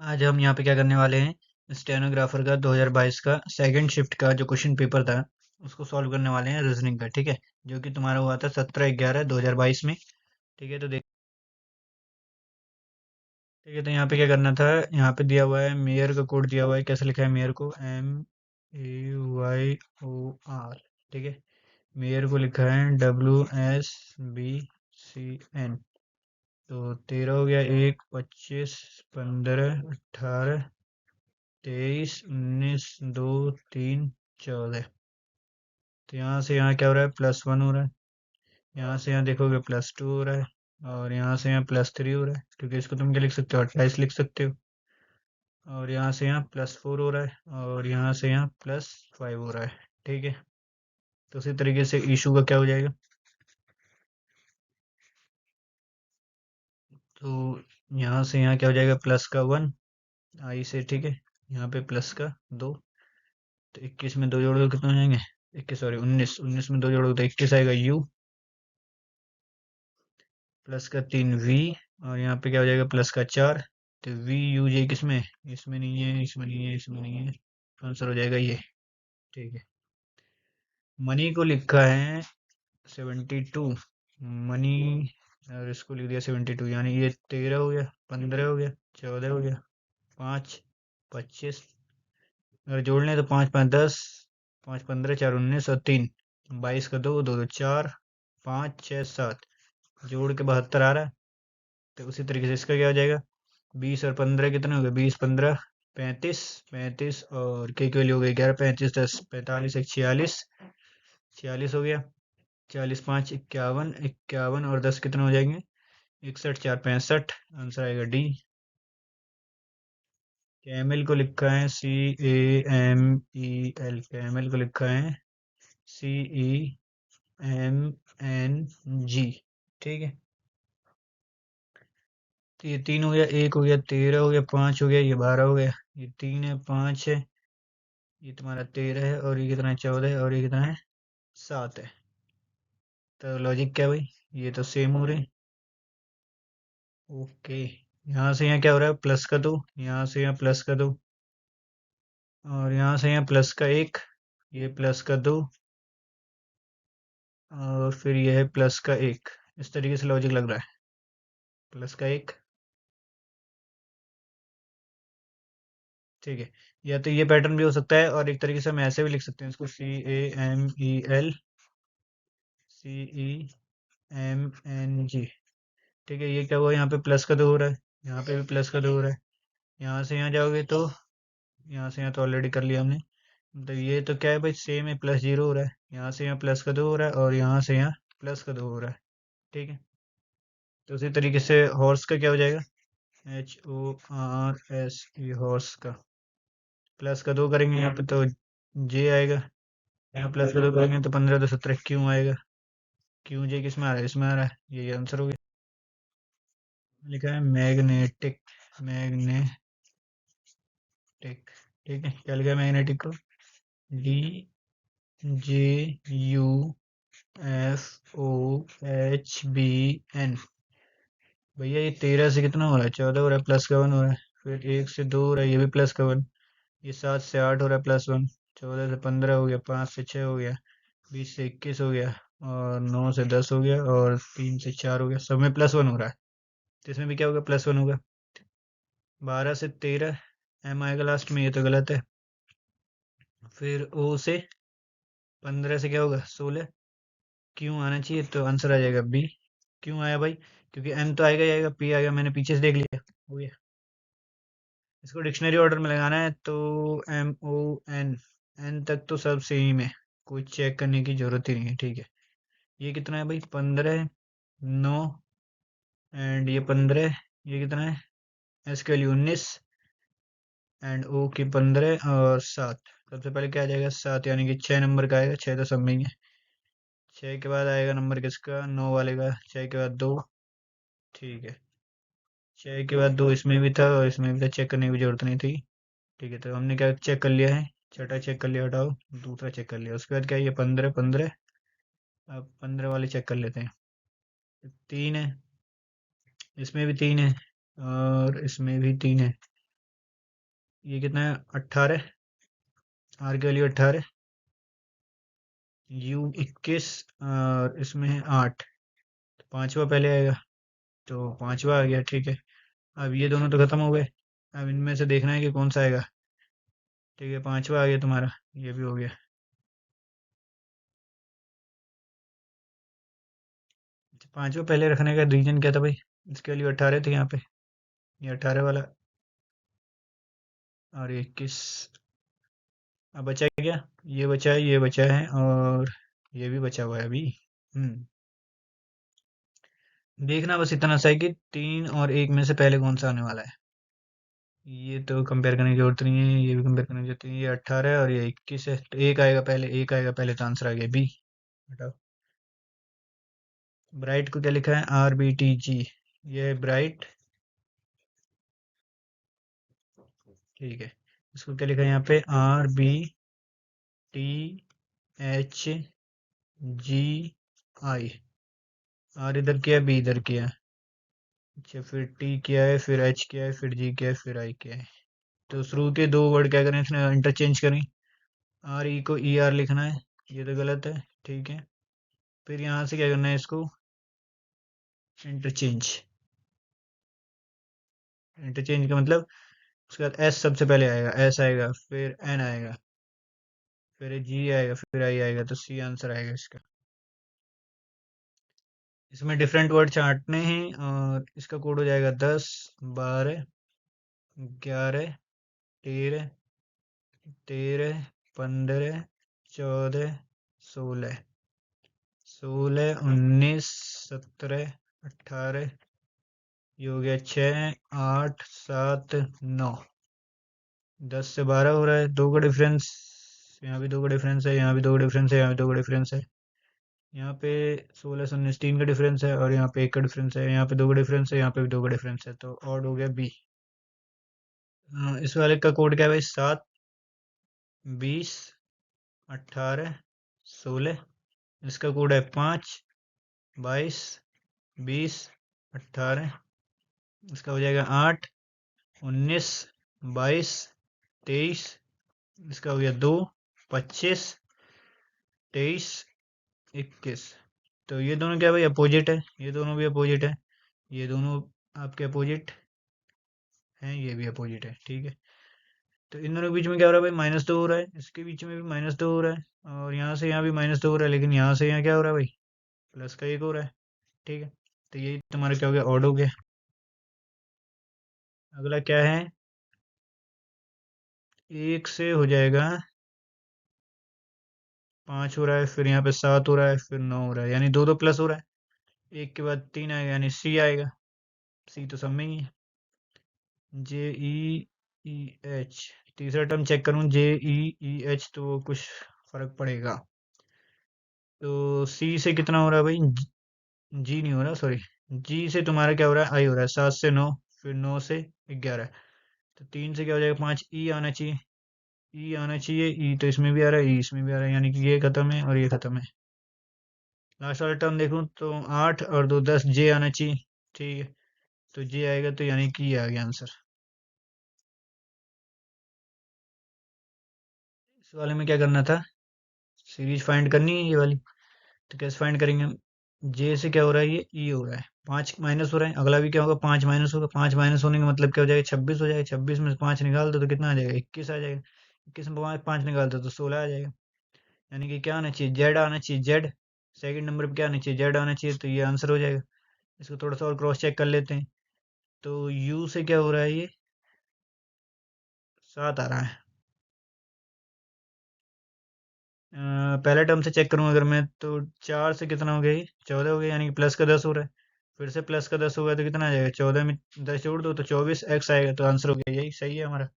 आज हम यहाँ पे क्या करने वाले हैं, स्टेनोग्राफर का 2022 का सेकंड शिफ्ट का जो क्वेश्चन पेपर था उसको सॉल्व करने वाले हैं रीजनिंग का। ठीक है, जो कि तुम्हारा हुआ था 17/11/2022 में। ठीक है, तो देख। ठीक है, तो यहाँ पे क्या करना था, यहाँ पे दिया हुआ है मेयर का कोड दिया हुआ है। कैसे लिखा है मेयर को? MAYOR। ठीक है, मेयर को लिखा है WSBCN। तो 13 हो गया, 1, 25, 15, 18, 23, 19, 2, 3, 14। तो यहाँ से यहाँ क्या हो रहा है? +1 हो रहा है। यहाँ से यहाँ देखोगे +2 हो रहा है। और यहाँ से यहाँ +3 हो रहा है, क्योंकि इसको तुम क्या लिख सकते हो? 28 लिख सकते हो। और यहाँ से यहाँ +4 हो रहा है। और यहाँ से यहाँ +5 हो रहा है। ठीक है, तो उसी तरीके से इशू का क्या हो जाएगा? तो यहाँ से यहाँ क्या हो जाएगा? प्लस का 1 आई से। ठीक है, यहाँ पे प्लस का 2। तो 21 में 2 जोड़ोगे कितने हो जाएंगे? 21, सॉरी 19। 19 में 2 जोड़ोगे तो 21 आएगा U। प्लस का 3V। और यहाँ पे क्या हो जाएगा? प्लस का 4। तो VUJ किसमें? इसमें नहीं है, इसमें नहीं है, इसमें नहीं है। आंसर हो जाएगा ये। ठीक है, मनी को लिखा है 72। मनी, और इसको लिख दिया 72, यानी ये 13 हो गया, 15 हो गया, 14 हो गया, 5, 25। अगर जोड़ने तो 5 5 10, 5 15, 4 19 और 3 22 का 2 2 2 4, 5 6 7, जोड़ के 72 आ रहा है। तो उसी तरीके से इसका क्या हो जाएगा? 20 और 15 कितने हो गए? 20 15 35। 35 और के की वैल्यू हो गई 11। 35 10 45, 1 46। 46 हो गया। 40 5 51। 51 और 10 कितने हो जाएंगे? 61 4 65। आंसर आएगा डी। कैमल को लिखा है CAMEL। कैमल को लिखा है CEMNG। ठीक है, तो ये 3 हो गया, 1 हो गया, 13 हो गया, 5 हो गया, ये 12 हो गया। ये 3 है, 5 है, ये तुम्हारा 13 है, और ये कितना है? 14 है, और ये कितना है? 7 है। तो लॉजिक क्या है भाई? ये तो सेम हो रहे हैं। ओके, यहाँ से यहाँ क्या हो रहा है? प्लस का 2, यहाँ से यहाँ प्लस का 2, और यहाँ से यहाँ प्लस का 1, ये प्लस का 2, और फिर ये है प्लस का 1। इस तरीके से लॉजिक लग रहा है। प्लस का 1। ठीक है, या तो ये पैटर्न भी हो सकता है, और एक तरीके से हम ऐसे भी लिख सकते हैं इसको, CAMEL CEMNG। ठीक है, ये क्या हुआ? यहाँ पे प्लस का 2 हो रहा है, यहाँ पे भी प्लस का 2 हो रहा है। यहाँ से यहाँ जाओगे तो, यहाँ से यहाँ तो ऑलरेडी कर लिया हमने। मतलब ये तो क्या है भाई? सेम है, +0 हो रहा है। यहाँ से यहाँ प्लस का 2 हो रहा है, और यहाँ से यहाँ प्लस का 2 हो रहा है। ठीक है, तो उसी तरीके से हॉर्स का क्या हो जाएगा? HORSE, हॉर्स का प्लस का 2 करेंगे यहाँ पे तो J आएगा। यहाँ प्लस का 2 करेंगे तो 15 तो 17 क्यों आएगा? क्यों J किस में आ रहा है? इसमें आ रहा है। ये आंसर हो गया। लिखा है मैग्नेटिक। मैग्नेटिक। ठीक है, क्या लिखा है मैग्नेटिक को? DJUFOHBN। भैया ये 13 से कितना हो रहा है? 14 हो रहा है, प्लस का 1 हो रहा है। फिर 1 से 2 हो रहा है, ये भी प्लस का 1। ये 7 से 8 हो रहा है, +1। 14 से 15 हो गया, 5 से 6 हो गया, 20 से 21 हो गया, और 9 से 10 हो गया, और 3 से 4 हो गया। सब में +1 हो रहा है, तो इसमें भी क्या होगा? +1 होगा। 12 से 13 M आएगा लास्ट में, ये तो गलत है। फिर O से 15 से क्या होगा? 16। क्यों आना चाहिए? तो आंसर आ जाएगा B। क्यों आया भाई? क्योंकि M तो आएगा ही आएगा, P आएगा, मैंने पीछे से देख लिया। हो गया। इसको डिक्शनरी ऑर्डर में लगाना है तो MON, N तक तो सब सेम है, कोई चेक करने की जरूरत ही नहीं है। ठीक है, ये कितना है भाई? 15, 9, एंड ये 15, ये कितना है? एस के लिए 19, एंड ओ की 15 और 7। सबसे पहले क्या आ जाएगा? 7, यानी कि 6 नंबर का आएगा। 6 तो सब में ही है। 6 के बाद आएगा नंबर किसका? 9 वाले का। 6 के बाद 2। ठीक है, 6 के बाद 2 इसमें भी था, और इसमें भी था, चेक करने की जरूरत नहीं थी। ठीक है, तो हमने क्या चेक कर लिया है? छठा चेक कर लिया, हटाओ। दूसरा चेक कर लिया, उसके बाद क्या है? ये 15 15। अब 15 वाले चेक कर लेते हैं। 3 है, इसमें भी 3 है, और इसमें भी 3 है। ये कितना है 18, आर की वैल्यू 18, यू 21, और इसमें है 8, तो पांचवा पहले आएगा, तो पांचवा आ गया, ठीक है। अब ये दोनों तो खत्म हो गए, अब इनमें से देखना है कि कौन सा आएगा। ठीक है, पांचवा आ गया तुम्हारा, ये भी हो गया। अच्छा, पांचवा पहले रखने का रीजन क्या था भाई? इसके वैल्यू 18 थे यहाँ पे, ये 18 वाला, और 21। अब बचा क्या? ये बचा है, ये बचा है, और ये भी बचा हुआ है अभी। हम्म देखना बस इतना सा है कि 3 और 1 में से पहले कौन सा आने वाला है। ये तो कंपेयर करने की जरूरत नहीं है, ये भी कंपेयर करने की जरूरत नहीं है। ये 18 है और ये 21 है, तो एक आएगा पहले, एक आएगा पहले, तो आंसर आ गया बी। हटाओ। ब्राइट को क्या लिखा है? RBTG, ये है ब्राइट, ठीक है। इसको क्या लिखा है यहाँ पे? RBTHGI। आर इधर किया, बी इधर किया, अच्छा फिर टी किया है, फिर एच किया है, फिर जी किया है, फिर आई किया है। तो शुरू के दो वर्ड क्या करें, इसने इंटरचेंज करें। आर ई को ई आर लिखना है, ये तो गलत है, ठीक है। फिर यहाँ से क्या करना है, इसको इंटरचेंज। इंटरचेंज का मतलब उसके बाद एस सबसे पहले आएगा, एस आएगा, फिर एन आएगा, फिर जी आएगा, फिर आई आएगा, तो सी आंसर आएगा इसका। इसमें डिफरेंट वर्ड छांटने हैं, और इसका कोड हो जाएगा 10, 12, 11, 13, 13, 15, 14, 16, 16, 19, 17, 18, ये हो गया 6, 8, 7, 9, 10 से 12 हो रहा है, दो का डिफरेंस। यहाँ भी दो का डिफरेंस है, यहाँ भी दो का डिफरेंस है, यहाँ भी दो का डिफरेंस है। यहाँ पे 16 से 19 3 का डिफरेंस है, और यहाँ पे 1 का डिफरेंस है, यहाँ पे दो का डिफरेंस है, यहाँ पे भी दो का डिफरेंस है, तो ऑड हो गया बी। इस वाले का कोड क्या है भाई? 7, 20, 18, 16। इसका कोड है 5, 22, 20, 18। इसका हो जाएगा 8, 19, 22, 23। इसका हो गया 2, 25, 23, 21। तो ये दोनों क्या भाई? अपोजिट है, ये दोनों भी अपोजिट है, ये दोनों आपके अपोजिट हैं, ये भी अपोजिट है, ठीक है। तो इन दोनों के बीच में क्या हो रहा है भाई? -2 हो रहा है, इसके बीच में भी -2 हो रहा है, और यहाँ से यहाँ भी -2 हो रहा है, लेकिन यहाँ से यहाँ क्या हो रहा है भाई? प्लस का 1 हो रहा है, ठीक है। तो यही तुम्हारा क्या हो गया? ऑड हो गया। अगला क्या है? 1 से हो जाएगा 5 हो रहा है, फिर यहाँ पे 7 हो रहा है, फिर 9 हो रहा है, यानी दो दो प्लस हो रहा है। 1 के बाद 3 आएगा, यानी सी आएगा। सी तो सब में ही है। JEEH, तीसरा टर्म चेक करूँ, JEEH, तो कुछ फर्क पड़ेगा। तो सी से कितना हो रहा है भाई? जी नहीं हो रहा, सॉरी। जी से तुम्हारा क्या हो रहा है? आई हो रहा है, 7 से 9, फिर 9 से 11। तो 3 से क्या हो जाएगा? 5, ई आना चाहिए, ई आना चाहिए, ई तो इसमें भी आ रहा है, ई इसमें भी आ रहा है, यानी कि ये खत्म है और ये खत्म है। लास्ट वाला टर्म देखूं तो 8 और 2 10, जे आना चाहिए, ठीक है। तो जे आएगा, तो यानी कि ये आ गया आंसर। इस वाले में क्या करना था? सीरीज फाइंड करनी है ये वाली, तो कैसे फाइंड करेंगे हम? जे से क्या हो रहा है? ये ई हो रहा है, 5 माइनस हो रहा है, अगला भी क्या होगा? 5 माइनस होगा, 5 माइनस होने का मतलब क्या हो जाएगा? 26 हो जाएगा, 26 में से 5 निकाल दो तो कितना आ जाएगा? 21 आ जाएगा। 21 में 5 निकाल दो तो 16 आ जाएगा। यानी कि क्या आना चाहिए? जेड आना चाहिए, जेड। सेकंड नंबर पे क्या आना चाहिए? जेड आना चाहिए, तो ये आंसर हो जाएगा। इसको थोड़ा सा और क्रॉस चेक कर लेते हैं। तो यू से क्या हो रहा है? ये 7 आ रहा है। पहले टर्म से चेक करूँ अगर मैं, तो 4 से कितना हो गया? ये 14 हो गया, यानी कि प्लस का 10 हो रहा है। फिर से प्लस का 10 होगा तो कितना आ जाएगा? 14 में 10 जोड़ दो तो 24 एक्स आएगा, तो आंसर हो गया, यही सही है हमारा।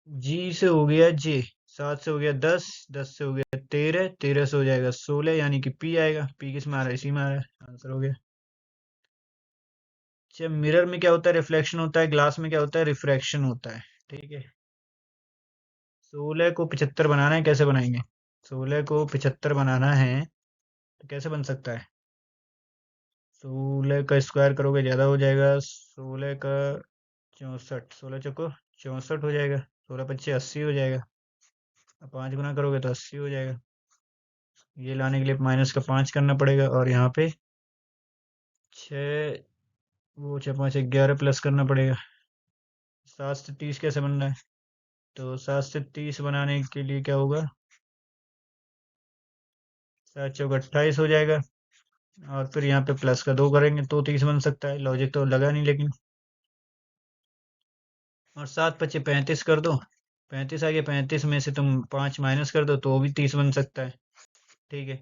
जी से हो गया जे, 7 से हो गया 10, 10 से हो गया 13, 13 से हो जाएगा 16, यानी कि पी आएगा। पी किस में आ रहा है? इसी में आ रहा है, आंसर हो गया। अच्छा, मिरर में क्या होता है? रिफ्लेक्शन होता है, ग्लास में क्या होता है? रिफ्रैक्शन होता है, ठीक है। 16 को 75 बनाना है, कैसे बनाएंगे? 16 को 75 बनाना है तो कैसे बन सकता है? 16 का स्क्वायर करोगे ज्यादा हो जाएगा, 16 का 64, 16 चौको 64 हो जाएगा, 16 25 80 हो जाएगा। अब 5 गुना करोगे तो 80 हो जाएगा। ये लाने के लिए -का 5 करना पड़ेगा, और यहाँ पे 6, वो 6 5 11 प्लस करना पड़ेगा। 7 से 30 कैसे बन रहा है? तो 7 से 30 बनाने के लिए क्या होगा, 7 चौक 28 हो जाएगा। और फिर यहाँ पे +2 करेंगे तो 30 बन सकता है, लॉजिक तो लगा नहीं लेकिन। और 7 5 35 कर दो, 35 आ गया, 35 में से तुम 5 माइनस कर दो तो भी 30 बन सकता है। ठीक है।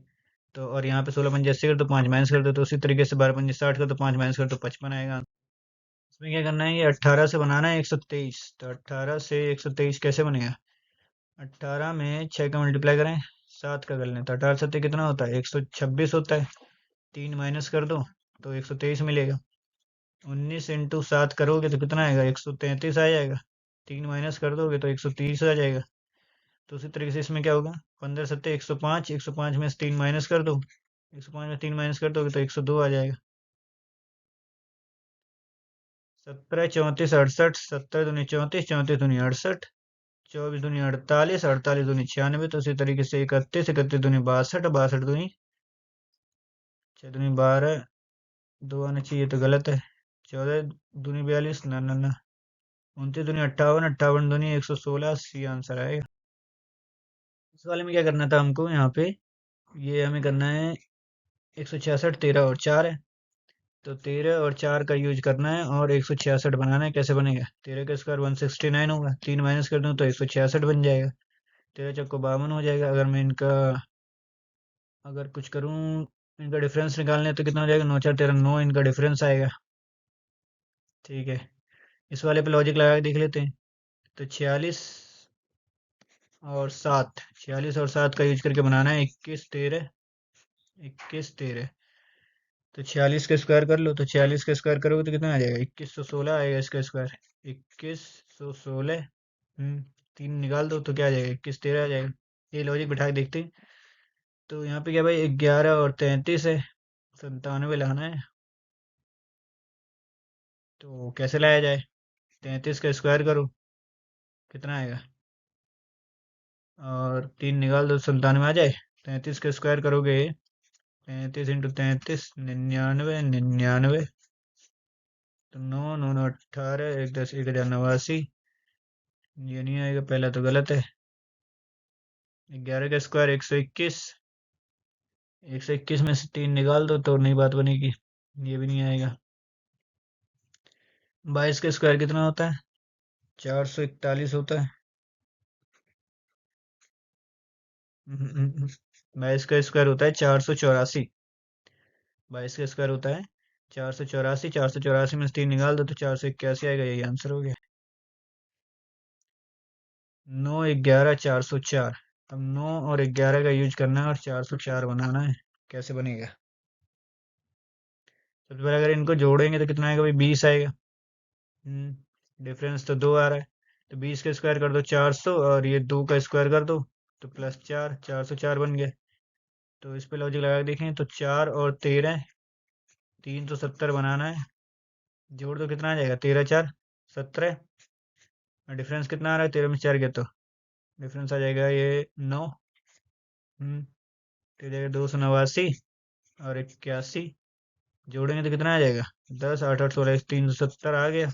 तो और यहाँ पे 16 5 80 कर दो, 5 माइनस कर दो, तो उसी तरीके से 12 5 60 कर दो, 5 माइनस कर दो, 55 आएगा। इसमें क्या करना है, ये 18 से बनाना है 123। तो 18 से 123 कैसे बनेगा, 18 में 6 का मल्टीप्लाई करें, 7 का कर लें, तो 18 7 कितना होता है, 126 होता है। 3 माइनस कर दो तो 123 मिलेगा। 19 × 7 करोगे तो कितना आएगा, 133 आ जाएगा। 3 माइनस कर दोगे तो 130 आ जाएगा। तो उसी तरीके से इसमें क्या होगा, 15 7 105, 105 में से 3 माइनस कर दो, 105 में 3 माइनस कर दोगे तो 102 आ जाएगा। 17 34 68, 17 दूनी 34, 34 दूनी 68, 24 दूनी 48, 48 दूनी 96, तो उसी तरीके से 31, 31 दूनी 62, 62 दूनी 6 दूनी 12, 2 आना चाहिए तो गलत है। 14 दूनी 42, ना ना ना। 29 दूनी 58, 58 दूनी 116, सी आंसर आएगा। इस वाले में क्या करना था हमको, यहाँ पे ये हमें करना है 166, 13 और 4 है, तो 13 और 4 का यूज करना है और 166 बनाना है। कैसे बनेगा, 13 का स्क्वायर 169 होगा, 3 माइनस कर दूं तो 166 बन जाएगा। 13 चौको 52 हो जाएगा। अगर मैं इनका अगर कुछ करूं, इनका डिफरेंस निकालने तो कितना हो जाएगा, 9 4 13 9 इनका डिफरेंस आएगा। ठीक है, इस वाले पे लॉजिक लगा के देख लेते हैं। तो 46 और 7 का यूज करके बनाना है 21 13, 21 13। तो 46 का स्क्वायर कर लो, तो 46 का स्क्वायर करोगे तो कितना आ जाएगा, 2116 आएगा इसका स्क्वायर। 2116, 3 निकाल दो तो क्या आ जाएगा, 21 13 आ जाएगा। ये लॉजिक बिठा के देखते हैं। तो यहाँ पे क्या भाई, 11 और 33 है, 97 लाना है। तो कैसे लाया जाए, 33 का स्क्वायर करो, कितना आएगा, और 3 निकाल दो, 97 आ जाए। 33 का स्क्वायर करोगे, 33 × 33 99, 99, तो 9 9 9 18, 1 10 1089। ये नहीं आएगा, पहला तो गलत है। 11 का स्क्वायर 121, 121 में से 3 निकाल दो तो नई बात बनेगी, ये भी नहीं आएगा। 22 का स्क्वायर कितना होता है, 441 होता है। 22 का स्क्वायर होता है 484। 22 का स्क्वायर होता है 484, 484 में से 3 निकाल दो तो 481 आएगा, यही आंसर हो गया। 9 11 404। अब 9 और 11 का यूज करना है और 404 बनाना है। कैसे बनेगा, सबसे पहले अगर इनको जोड़ेंगे तो कितना आएगा भाई, 20 आएगा। डिफरेंस तो 2 आ रहा है, तो 20 का स्क्वायर कर दो 400, और ये 2 का स्क्वायर कर दो तो +4, 404 बन गया। तो इस पे लॉजिक लगा के देखें, तो 4 और 13, 370 बनाना है। जोड़ दो कितना आ जाएगा, 13 4 17। और डिफरेंस कितना आ रहा है, 13 में 4 गया तो डिफरेंस आ जाएगा ये 9। तो जाएगा 289 और 81। जोड़ेंगे तो कितना आ जाएगा, 10 8 8 16 370 आ गया।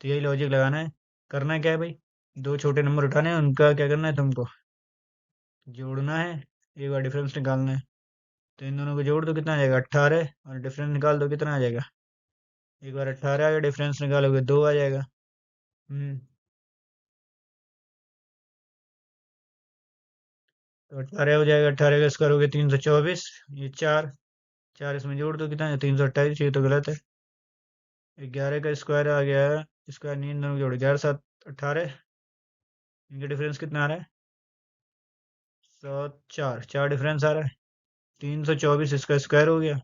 तो यही लॉजिक लगाना है। करना क्या है भाई, दो छोटे नंबर उठाने हैं, उनका क्या करना है तुमको, जोड़ना है, एक बार डिफरेंस निकालना है। तो इन दोनों को जोड़ दो, कितना आ जाएगा 18, और डिफरेंस निकाल दो कितना आ जाएगा। एक बार 18 आ गया, डिफरेंस निकालोगे 2 आ जाएगा। हम्म तो 18 हो जाएगा, 18 का स्क्वायर हो गया 324। ये 4, 4 इसमें जोड़ दो कितना है, 328, ये तो गलत है। 11 का स्क्वायर आ गया, स्क्वायर नहीं, इन दोनों को जोड़ 11 7 18। इनका डिफरेंस कितना आ रहा है, 104, 4 डिफरेंस आ रहा है। 324 इसका स्क्वायर हो गया,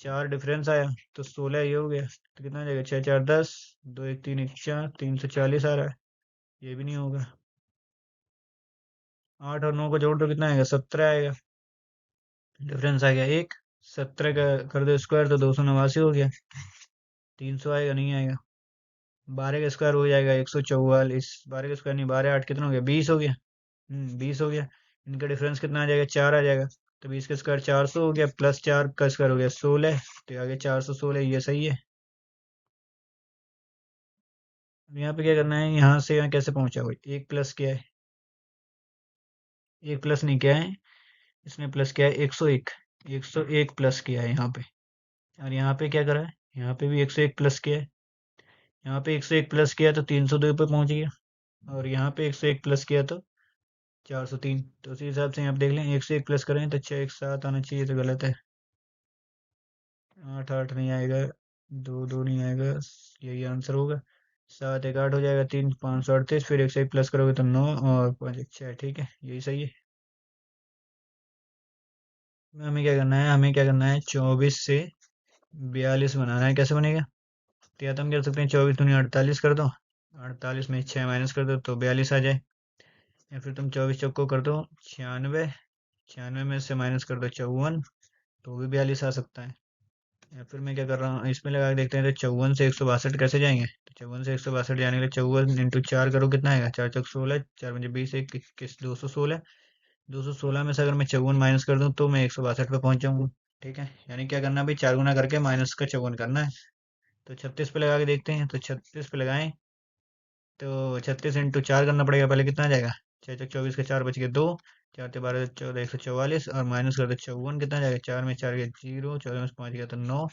4 डिफरेंस आया, तो 16 ये हो गया। तो कितना आ जाएगा, 6 4 10, 2 1 3 1 4, 340 आ रहा है। ये भी नहीं होगा। 8 और 9 को जोड़ दो कितना आएगा, 17 आएगा। डिफरेंस आ गया 1। 17 का कर दो स्क्वायर तो 289 हो गया। 300 आएगा, नहीं आएगा। 12 का स्क्वायर हो जाएगा 144। 12 का स्क्वायर नहीं, 12 8 कितना हो गया, 20 हो गया। 20 हो गया। इनका डिफरेंस कितना आ जाएगा, 4 आ जाएगा। तो 20 का स्क्वायर 400 हो गया, प्लस 4 का स्क्वायर हो गया 16। तो आगे 416, ये सही है। अब यहाँ पे क्या करना है, यहाँ से यहाँ कैसे पहुंचा भाई, एक प्लस क्या है, एक प्लस नहीं क्या है, इसने प्लस किया है 101। 101 प्लस किया है यहाँ पे। और यहाँ पे क्या करा है, यहाँ पे भी 101 प्लस किया है। यहाँ पे 101 प्लस किया तो 302 पे पहुंच गया। और यहाँ पे 101 प्लस किया तो 403। तो उसी हिसाब से यहाँ पे देख लें, 101 प्लस करें तो 6 1 7 आना चाहिए, तो गलत है। 8 8 नहीं आएगा, 2 2 नहीं आएगा, यही आंसर होगा। 7 1 8 हो जाएगा, 3 538, फिर 101 प्लस करोगे तो 9 और 5 1 6, ठीक है, यही सही है। हमें क्या करना है, 24 से 42 बनाना है। कैसे बनेगा, तो या तो हम कह सकते हैं 24 दूनी 48 कर दो, 48 में 6 माइनस कर दो तो 42 आ जाए। या फिर तुम 24 चौको कर दो 96, 96 में से माइनस कर दो 54, तो भी 42 आ सकता है। या फिर मैं क्या कर रहा हूँ, इसमें लगा के देखते हैं, तो 54 से 162 कैसे जाएंगे। तो 54 से 162 जाने के लिए 54 इंटू 4 करो, कितना आएगा, 4 चौक 16, 4 पंजे 20, 21, 216। 216 में से अगर मैं 54 माइनस कर दूं तो मैं 162 पे पहुंच जाऊंगा। ठीक है, यानी क्या करना है भाई, 4 गुना करके माइनस का 54 करना है। तो 36 पे लगा के देखते हैं, तो 36 पे लगाएं तो 36 इंटू 4 करना पड़ेगा पहले, कितना आ जाएगा, 6 चौक 24 के 4 बच गए 2, 4 ते 12 14 144, और माइनस कर दो 54, कितना आ जाएगा, 4 में 4 गया 0, 14 में से 5 गया तो 9।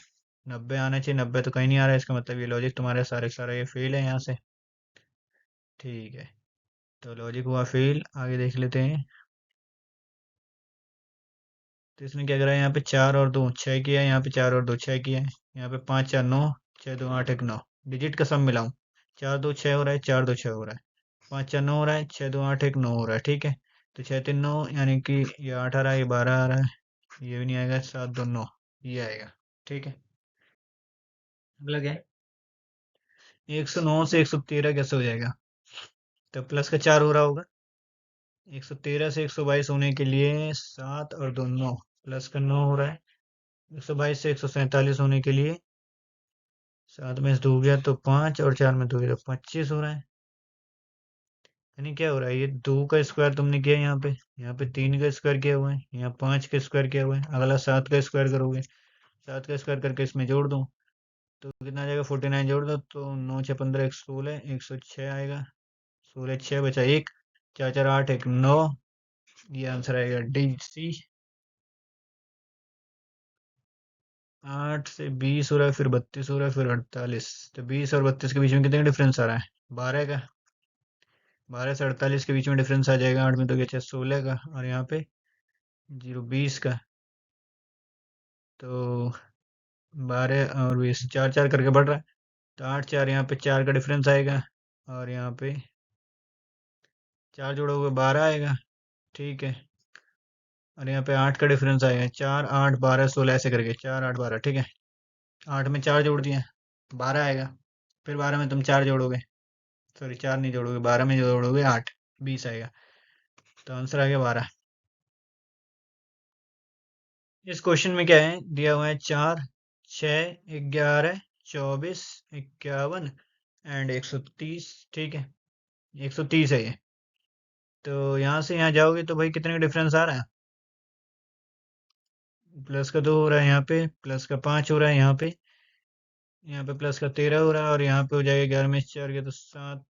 90 आना चाहिए, 90 तो कहीं नहीं आ रहा है, इसका मतलब ये लॉजिक तुम्हारे सारे सारा ये फेल है यहाँ से। ठीक है, तो लॉजिक हुआ फेल, आगे देख लेते हैं। तो इसने क्या करा है, यहाँ पे 4 और 2 6 किया है, यहाँ पे 4 और 2 6 किया है, यहाँ पे 5 4 9, 6 2 8 1 9। डिजिट का सम मिलाऊं, 4 2 6 हो रहा है, 4 2 6 हो रहा है, 5 4 9 हो रहा है, 6 2 8 1 9 हो रहा है, ठीक है। तो 6 3 9, यानी कि ये 8 आ रहा है, ये 12 आ रहा है, ये भी नहीं आएगा, 7 2 9, ये आएगा। ठीक है, अगला क्या है, 109 से 113 कैसे हो जाएगा, तो प्लस का 4 हो रहा होगा। 113 से 122 होने के लिए 7 और 2 9, प्लस का 9 हो रहा है। 122 से 147 होने के लिए 7 में से 2 गया तो 5, और 4 में 2 गया तो 25 हो रहा है। यानी क्या हो रहा है, ये 2 का स्क्वायर तुमने किया यहाँ पे 3 का स्क्वायर किया हुआ है, यहाँ 5 का स्क्वायर किया हुआ है, अगला 7 का स्क्वायर करोगे, 7 का स्क्वायर करके इसमें जोड़ दो तो कितना आ जाएगा, 49 जोड़ दो तो 9 6 15 116, 106 आएगा। 16 6 बचा 1, 4 4 8 1 9, ये आंसर आएगा डी सी। 8 से 20 हो रहा है, फिर 32 हो रहा है, फिर 48। तो 20 और 32 के बीच में कितने का डिफरेंस आ रहा है, 12 का। 12 से 48 के बीच में डिफरेंस आ जाएगा, 8 में तो क्या 16 का, और यहाँ पे 0 20 का। तो 12 और 20 4 4 करके बढ़ रहा है, तो 8 4, यहाँ पे 4 का डिफरेंस आएगा, और यहाँ पे 4 जोड़ोगे 12 आएगा। ठीक है, और यहाँ पे 8 का डिफरेंस आएगा, 4 8 12 16 ऐसे करके, 4 8 12, ठीक है। 8 में 4 जोड़ दिए, 12 आएगा। फिर 12 में तुम 4 जोड़ोगे, सॉरी 4 नहीं जोड़ोगे, 12 में जोड़ोगे 8, 20 आएगा। तो आंसर आ गया 12। इस क्वेश्चन में क्या है दिया हुआ है, 4 6 11 24 51 एंड 130, ठीक है, 130 है ये। तो यहाँ से यहाँ जाओगे तो भाई कितने का डिफरेंस आ रहा है, प्लस का 2 हो रहा है, यहाँ पे प्लस का 5 हो रहा है, यहाँ पे प्लस का 13 हो रहा है, और यहाँ पे हो जाएगा 11 में 4 गया तो 7,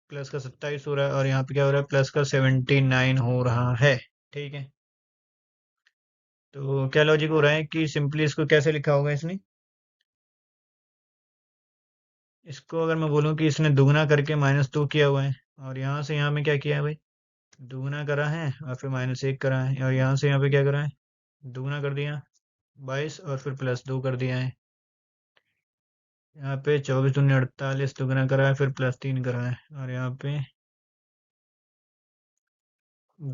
प्लस का 27 हो रहा है, और यहाँ पे क्या हो रहा है, प्लस का 79 हो रहा है। ठीक है, तो क्या लॉजिक हो रहा है कि सिंपली इसको कैसे लिखा होगा इसने, इसको अगर मैं बोलूँ कि इसने दुगना करके -2 किया हुआ है, और यहाँ से यहाँ में क्या किया है भाई, दुगना करा है और फिर -1 करा है, और यहाँ से यहाँ पे क्या करा है, दुगना कर दिया 22 और फिर +2 कर दिया है। यहाँ पे 24 दूनी 48, दुगना करा है फिर +3 करा है, और यहाँ पे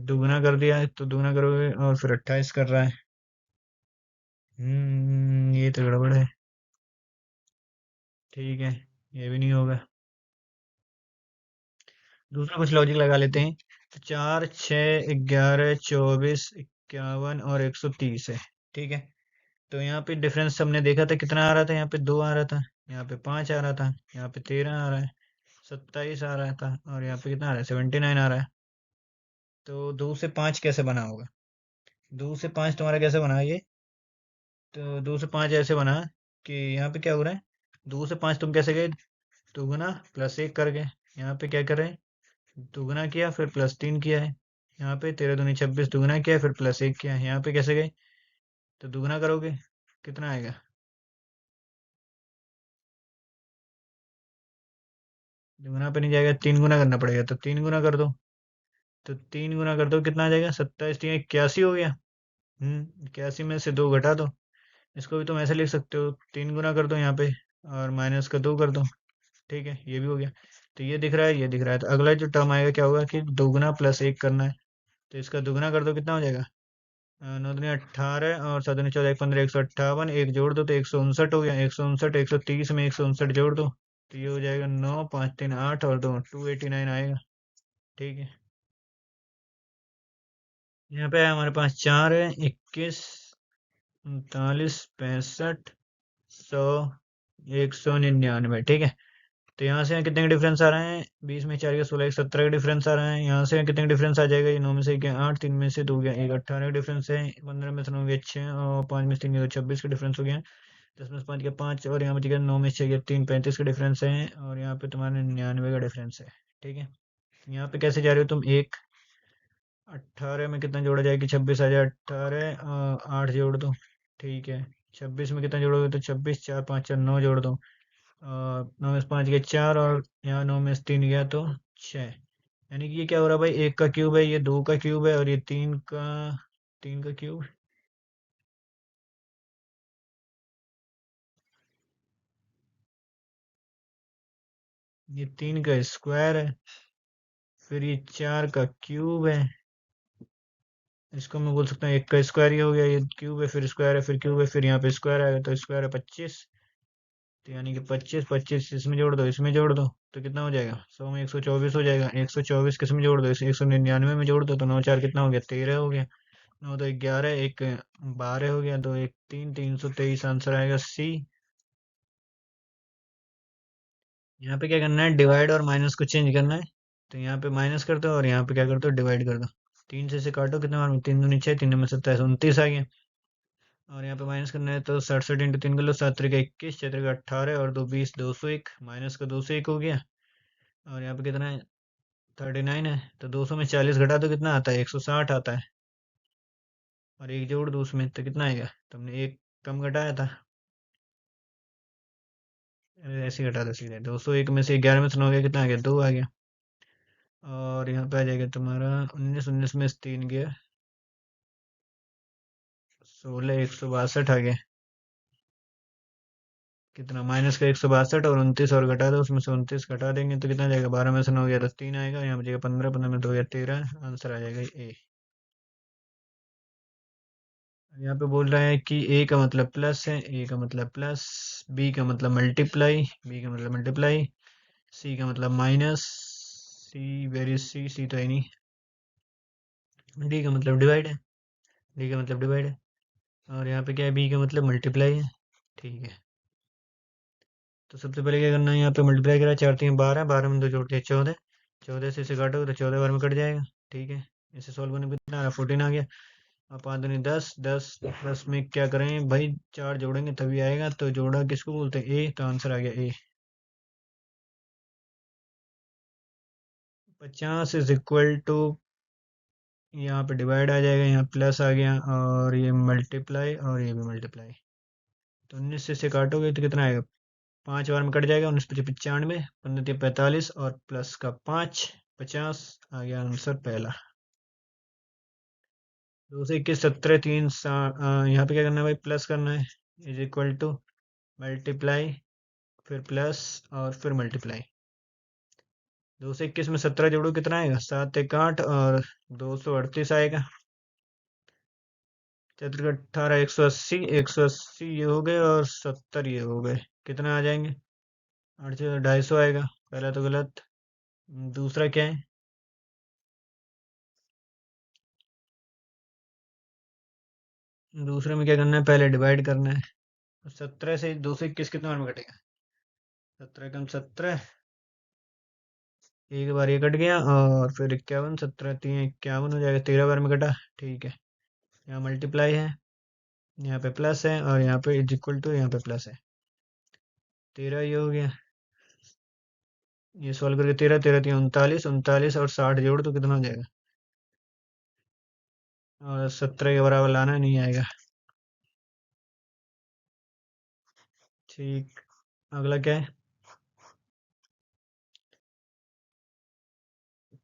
दुगना कर दिया है, तो दुगना करोगे और फिर 28 कर रहा है। ये तो गड़बड़ है। ठीक है, ये भी नहीं होगा, दूसरा कुछ लॉजिक लगा लेते हैं। तो 4 6 11 24 51 और 130 है, ठीक है। तो यहाँ पे डिफरेंस हमने देखा था कितना आ रहा था, यहाँ पे 2 आ रहा था, यहाँ पे 5 आ रहा था, यहाँ पे 13 आ रहा है, 27 आ रहा था, और यहाँ पे कितना आ रहा है, 79 आ रहा है। तो 2 से 5 कैसे बना होगा? 2 से 5 तुम्हारा कैसे बना ये? तो 2 से 5 ऐसे बना कि यहाँ पे क्या हो रहा है, 2 से 5 तुम कैसे गए, दुगुना प्लस एक कर गए। यहाँ पे क्या कर रहे हैं, दुगुना किया फिर प्लस 3 किया है। यहाँ पे 13 दूनी 26, दुगुना किया फिर प्लस एक किया है। यहाँ पे कैसे गए, तो दुगुना करोगे, कितना आएगा? दुगुना पे नहीं जाएगा, 3 गुना करना पड़ेगा, तो 3 गुना कर दो। तो 3 गुना कर दो, कितना आ जाएगा, 27 3 81 हो गया। 81 में से 2 घटा दो। इसको भी तुम ऐसे लिख सकते हो, 3 गुना कर दो यहाँ पे, और माइनस का 2 कर दो। ठीक है, ये भी हो गया। तो ये दिख रहा है, ये दिख रहा है, तो अगला जो टर्म आएगा क्या होगा कि दोगुना प्लस एक करना है। तो इसका दोगुना कर दो, कितना हो जाएगा, 9 दूनी 18 और 7 दूनी 14 15 158, एक जोड़ दो तो 159 हो गया, 159 130 में 159 जोड़ दो तो ये हो जाएगा 9 5 3 8 और 2 289 आएगा। ठीक है, यहाँ पे हमारे पास 4 है, 21 39 65 100 199। ठीक है, तो यहाँ से यहाँ कितने का डिफरेंस आ रहे हैं, 20 में 4 के 16 एक 17 का डिफरेंस आ रहा है। यहाँ से यहाँ कितने का डिफरेंस आ जाएगा, ये 9 में से 1 गया 8, 3 में से 2 गया 1, 18 का डिफरेंस है। 15 में से 9 गया 6 और 5 में से 3 गया 26 का डिफरेंस हो गया। 10 में से 5 गया 5 और यहाँ पे गया 9 में से 6 गया 3, 35 का डिफरेंस है। और यहाँ पे तुम्हारे 99 का डिफरेंस है। ठीक है, यहाँ पे कैसे जा रहे हो तुम, एक 18 में कितना जोड़ा जाएगा, 26 आ जाए, 18 8 जोड़ दो। ठीक है, 26 में कितना जोड़ोगे, तो 26 4 5 4 9 जोड़ दो। 9 में से 5 गया 4 और यहाँ 9 में से 3 गया तो 6। यानी कि ये क्या हो रहा है भाई, एक का क्यूब है, ये दो का क्यूब है, और ये तीन का क्यूब, ये 3 का स्क्वायर है, फिर ये 4 का क्यूब है। इसको मैं बोल सकता हूँ एक का स्क्वायर ही हो गया, ये क्यूब है फिर स्क्वायर है फिर क्यूब है, फिर यहाँ पे स्क्वायर आएगा तो स्क्वायर है 25। तो यानी कि 25 25 इसमें जोड़ दो, इसमें जोड़ दो, तो कितना हो जाएगा, 100 में 124 हो जाएगा। 124 किस में जोड़ दो, इसे 199 में जोड़ दो, तो 9 4 कितना हो गया, 13 हो गया। 9 2 11, एक 12 हो गया, 2 1 3, 323 आंसर आएगा सी। यहाँ पे क्या करना है, डिवाइड और माइनस को चेंज करना है। तो यहाँ पे माइनस कर दो और यहाँ पे क्या कर दो, डिवाइड कर दो। 3 से काटो, कितना बार में, 3 दूनी 6, 3 में 27 29 आ गया। और यहाँ पे माइनस करना है तो 67 × 3 कर लो, 7 3 21, 6 3 18 और 2 20, 201, माइनस का 201 हो गया। और यहाँ पे कितना है, 39 है, तो 200 में 40 घटा दो, कितना आता है, 160 आता है। और एक जोड़ दो उसमें, तो कितना आएगा, तुमने एक कम घटाया था, ऐसे ही घटा दो सीधे। 201 में से 11 में से 9 गया, कितना आ गया, 2 आ गया। और यहाँ पे आ जाएगा तुम्हारा 19, 19 में से 3 गया 16, 162 आ गया। कितना, माइनस का 162 और 29 और घटा दो, उसमें से 29 घटा देंगे तो कितना जाएगा, 12 में से 9 गया तो 3 आएगा, यहाँ बचेगा 15, 15 में 2 गया 13, आंसर आ जाएगा ए। यहाँ पे बोल रहा है कि ए का मतलब प्लस है, ए का मतलब प्लस, बी का मतलब मल्टीप्लाई, बी का मतलब मल्टीप्लाई, सी का मतलब minus, C where is C, C तो है नहीं, डी का मतलब डिवाइड है, डी का मतलब डिवाइड है। और यहाँ पे क्या है, बी का मतलब मल्टीप्लाई है। ठीक है, तो सबसे पहले क्या करना है, यहाँ पे मल्टीप्लाई करा, 4 3 12, 12 में 2 जोड़ के 14, 14 से इसे काटोगे तो 14 बार में कट जाएगा। ठीक है, इसे सॉल्व करने में कितना आ रहा, 14 आ गया। अब 5 दूनी 10, 10 10 में क्या करें भाई, 4 जोड़ेंगे तभी आएगा, तो जोड़ा किसको बोलते हैं, ए, तो आंसर आ गया ए। 50 इज इक्वल टू, यहाँ पे डिवाइड आ जाएगा, यहाँ प्लस आ गया, और ये मल्टीप्लाई और ये भी मल्टीप्लाई। तो 19 से इसे काटोगे तो कितना आएगा, 5 बार में कट जाएगा, 19 पचे 95, 15 3 45 और प्लस का 5, 50 आ गया आंसर पहला। 2 से 21 17 3 यहाँ पे क्या करना है भाई, प्लस करना है, इज इक्वल टू मल्टीप्लाई, फिर प्लस और फिर मल्टीप्लाई। 2 से 21 में 17 जोड़ो, कितना आएगा, 7 1 8 और 238 आएगा। 4 18 180, 180 ये हो गए और 70 ये हो गए, कितना आ जाएंगे, 8 से 250 आएगा। पहला तो गलत, दूसरा क्या है, दूसरे में क्या करना है, पहले डिवाइड करना है। 17 से 2 से 21 कितने बार में कटेगा, 17 कम 17, एक बार ये कट गया और फिर 51, 17 3 51 हो जाएगा, 13 बार में कटा। ठीक है, यहाँ मल्टीप्लाई है, यहाँ पे प्लस है और यहाँ पे इज इक्वल टू, यहाँ पे प्लस है। 13 ये हो गया, ये सॉल्व करके 13 13 3 39, 39 और 60 जोड़ तो कितना हो जाएगा, और 17 के बराबर लाना नहीं आएगा। ठीक, अगला क्या है,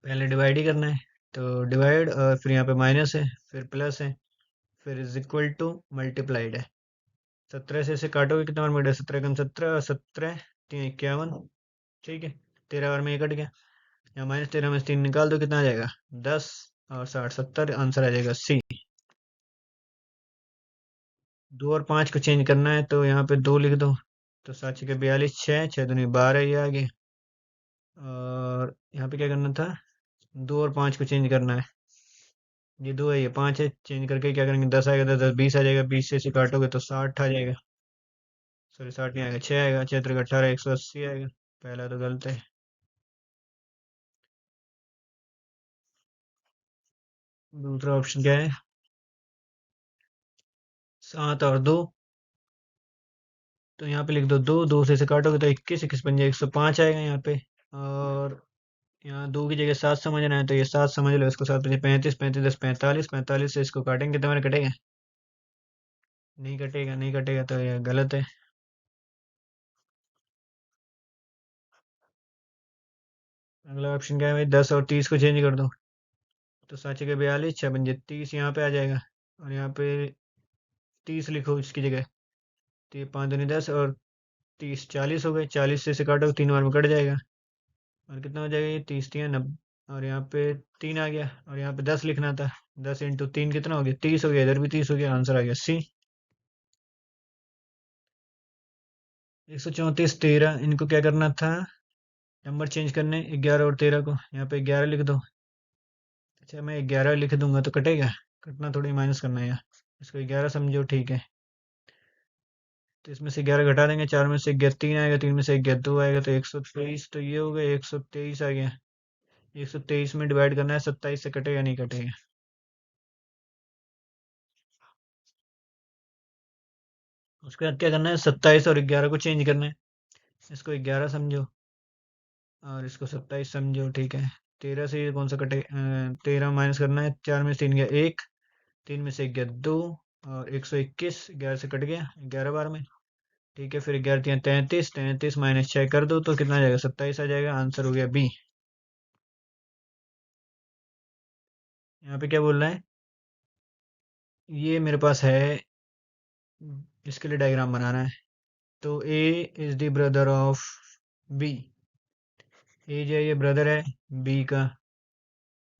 पहले डिवाइड ही करना है, तो डिवाइड और फिर यहाँ पे माइनस है, फिर प्लस है, फिर इज इक्वल टू मल्टीप्लाइड है। 17 से इसे काटोगे कितना बार मिलेगा, 17 कम 17 और 17 3 51। ठीक है, 13 बार में ये कट गया, यहाँ -13 में से 3 निकाल दो, कितना आ जाएगा 10 और 60 70, आंसर आ जाएगा सी। 2 और 5 को चेंज करना है तो यहाँ पे 2 लिख दो, तो 7 6 42, 6 6 दूनी 12 ये आ गया। और यहाँ पे क्या करना था, 2 और 5 को चेंज करना है, ये 2 है ये 5 है, चेंज करके क्या करेंगे, 10 आएगा, 10 10 20 आ जाएगा, 20 से इसे काटोगे तो 60 आ जाएगा, सॉरी 60 नहीं आएगा, 6 आएगा, 6 3 18 180 आएगा। पहला तो गलत है। दूसरा ऑप्शन क्या है, 7 और 2, तो यहाँ पे लिख दो 2, 2 से इसे काटोगे तो 21, 21 बन जाएगा 105 आएगा यहाँ पे। और यहाँ 2 की जगह 7 समझना है तो ये 7 समझ लो, इसको 7 बजे 35, 35 10 45, 45 से इसको काटेंगे तो हमारे कटेगा, नहीं कटेगा, नहीं कटेगा तो ये गलत है। अगला ऑप्शन क्या है भाई, 10 और 30 को चेंज कर दो, तो 7 के 42, 6 बन जाए 30 यहाँ पे आ जाएगा, और यहाँ पे 30 लिखो इसकी जगह, तो ये 5 दूनी 10 और 30 40 हो गए, 40 से इसे काटो 3 बार में कट जाएगा, और कितना हो जाएगा, ये 30 3 90, और यहाँ पे 3 आ गया, और यहाँ पे 10 लिखना था, 10 इंटू 3 कितना हो गया, 30 हो गया, इधर भी 30 हो गया, आंसर आ गया सी। 134 13, इनको क्या करना था, नंबर चेंज करने, 11 और 13 को, यहाँ पे 11 लिख दो। अच्छा मैं 11 लिख दूंगा तो कटेगा, कटना थोड़ी, माइनस करना है यहाँ, इसको 11 समझो। ठीक है, तो इसमें से 11 घटा देंगे, 4 में से 11 3 आएगा, 3 में से 11 2 आएगा, तो 123, तो ये हो गया 123 आ गया। 123 में डिवाइड करना है, 27 से कटेगा, नहीं कटेगा। उसके बाद क्या करना है, 27 और 11 को चेंज करना है, इसको 11 समझो और इसको 27 समझो। ठीक है, 13 से ये कौन सा कटे, 13 माइनस करना है, 4 में से 3 गया 1, 3 में से 11 2, और 121 11 से कट गया 11 बार में। ठीक है, फिर 11 3 33, 33 माइनस 6 कर दो तो कितना आ जाएगा, 27 आ जाएगा, आंसर हो गया बी। यहाँ पे क्या बोल रहा है, ये मेरे पास है, इसके लिए डायग्राम बनाना है, तो A is the brother of B, A जो है ये ब्रदर है बी का,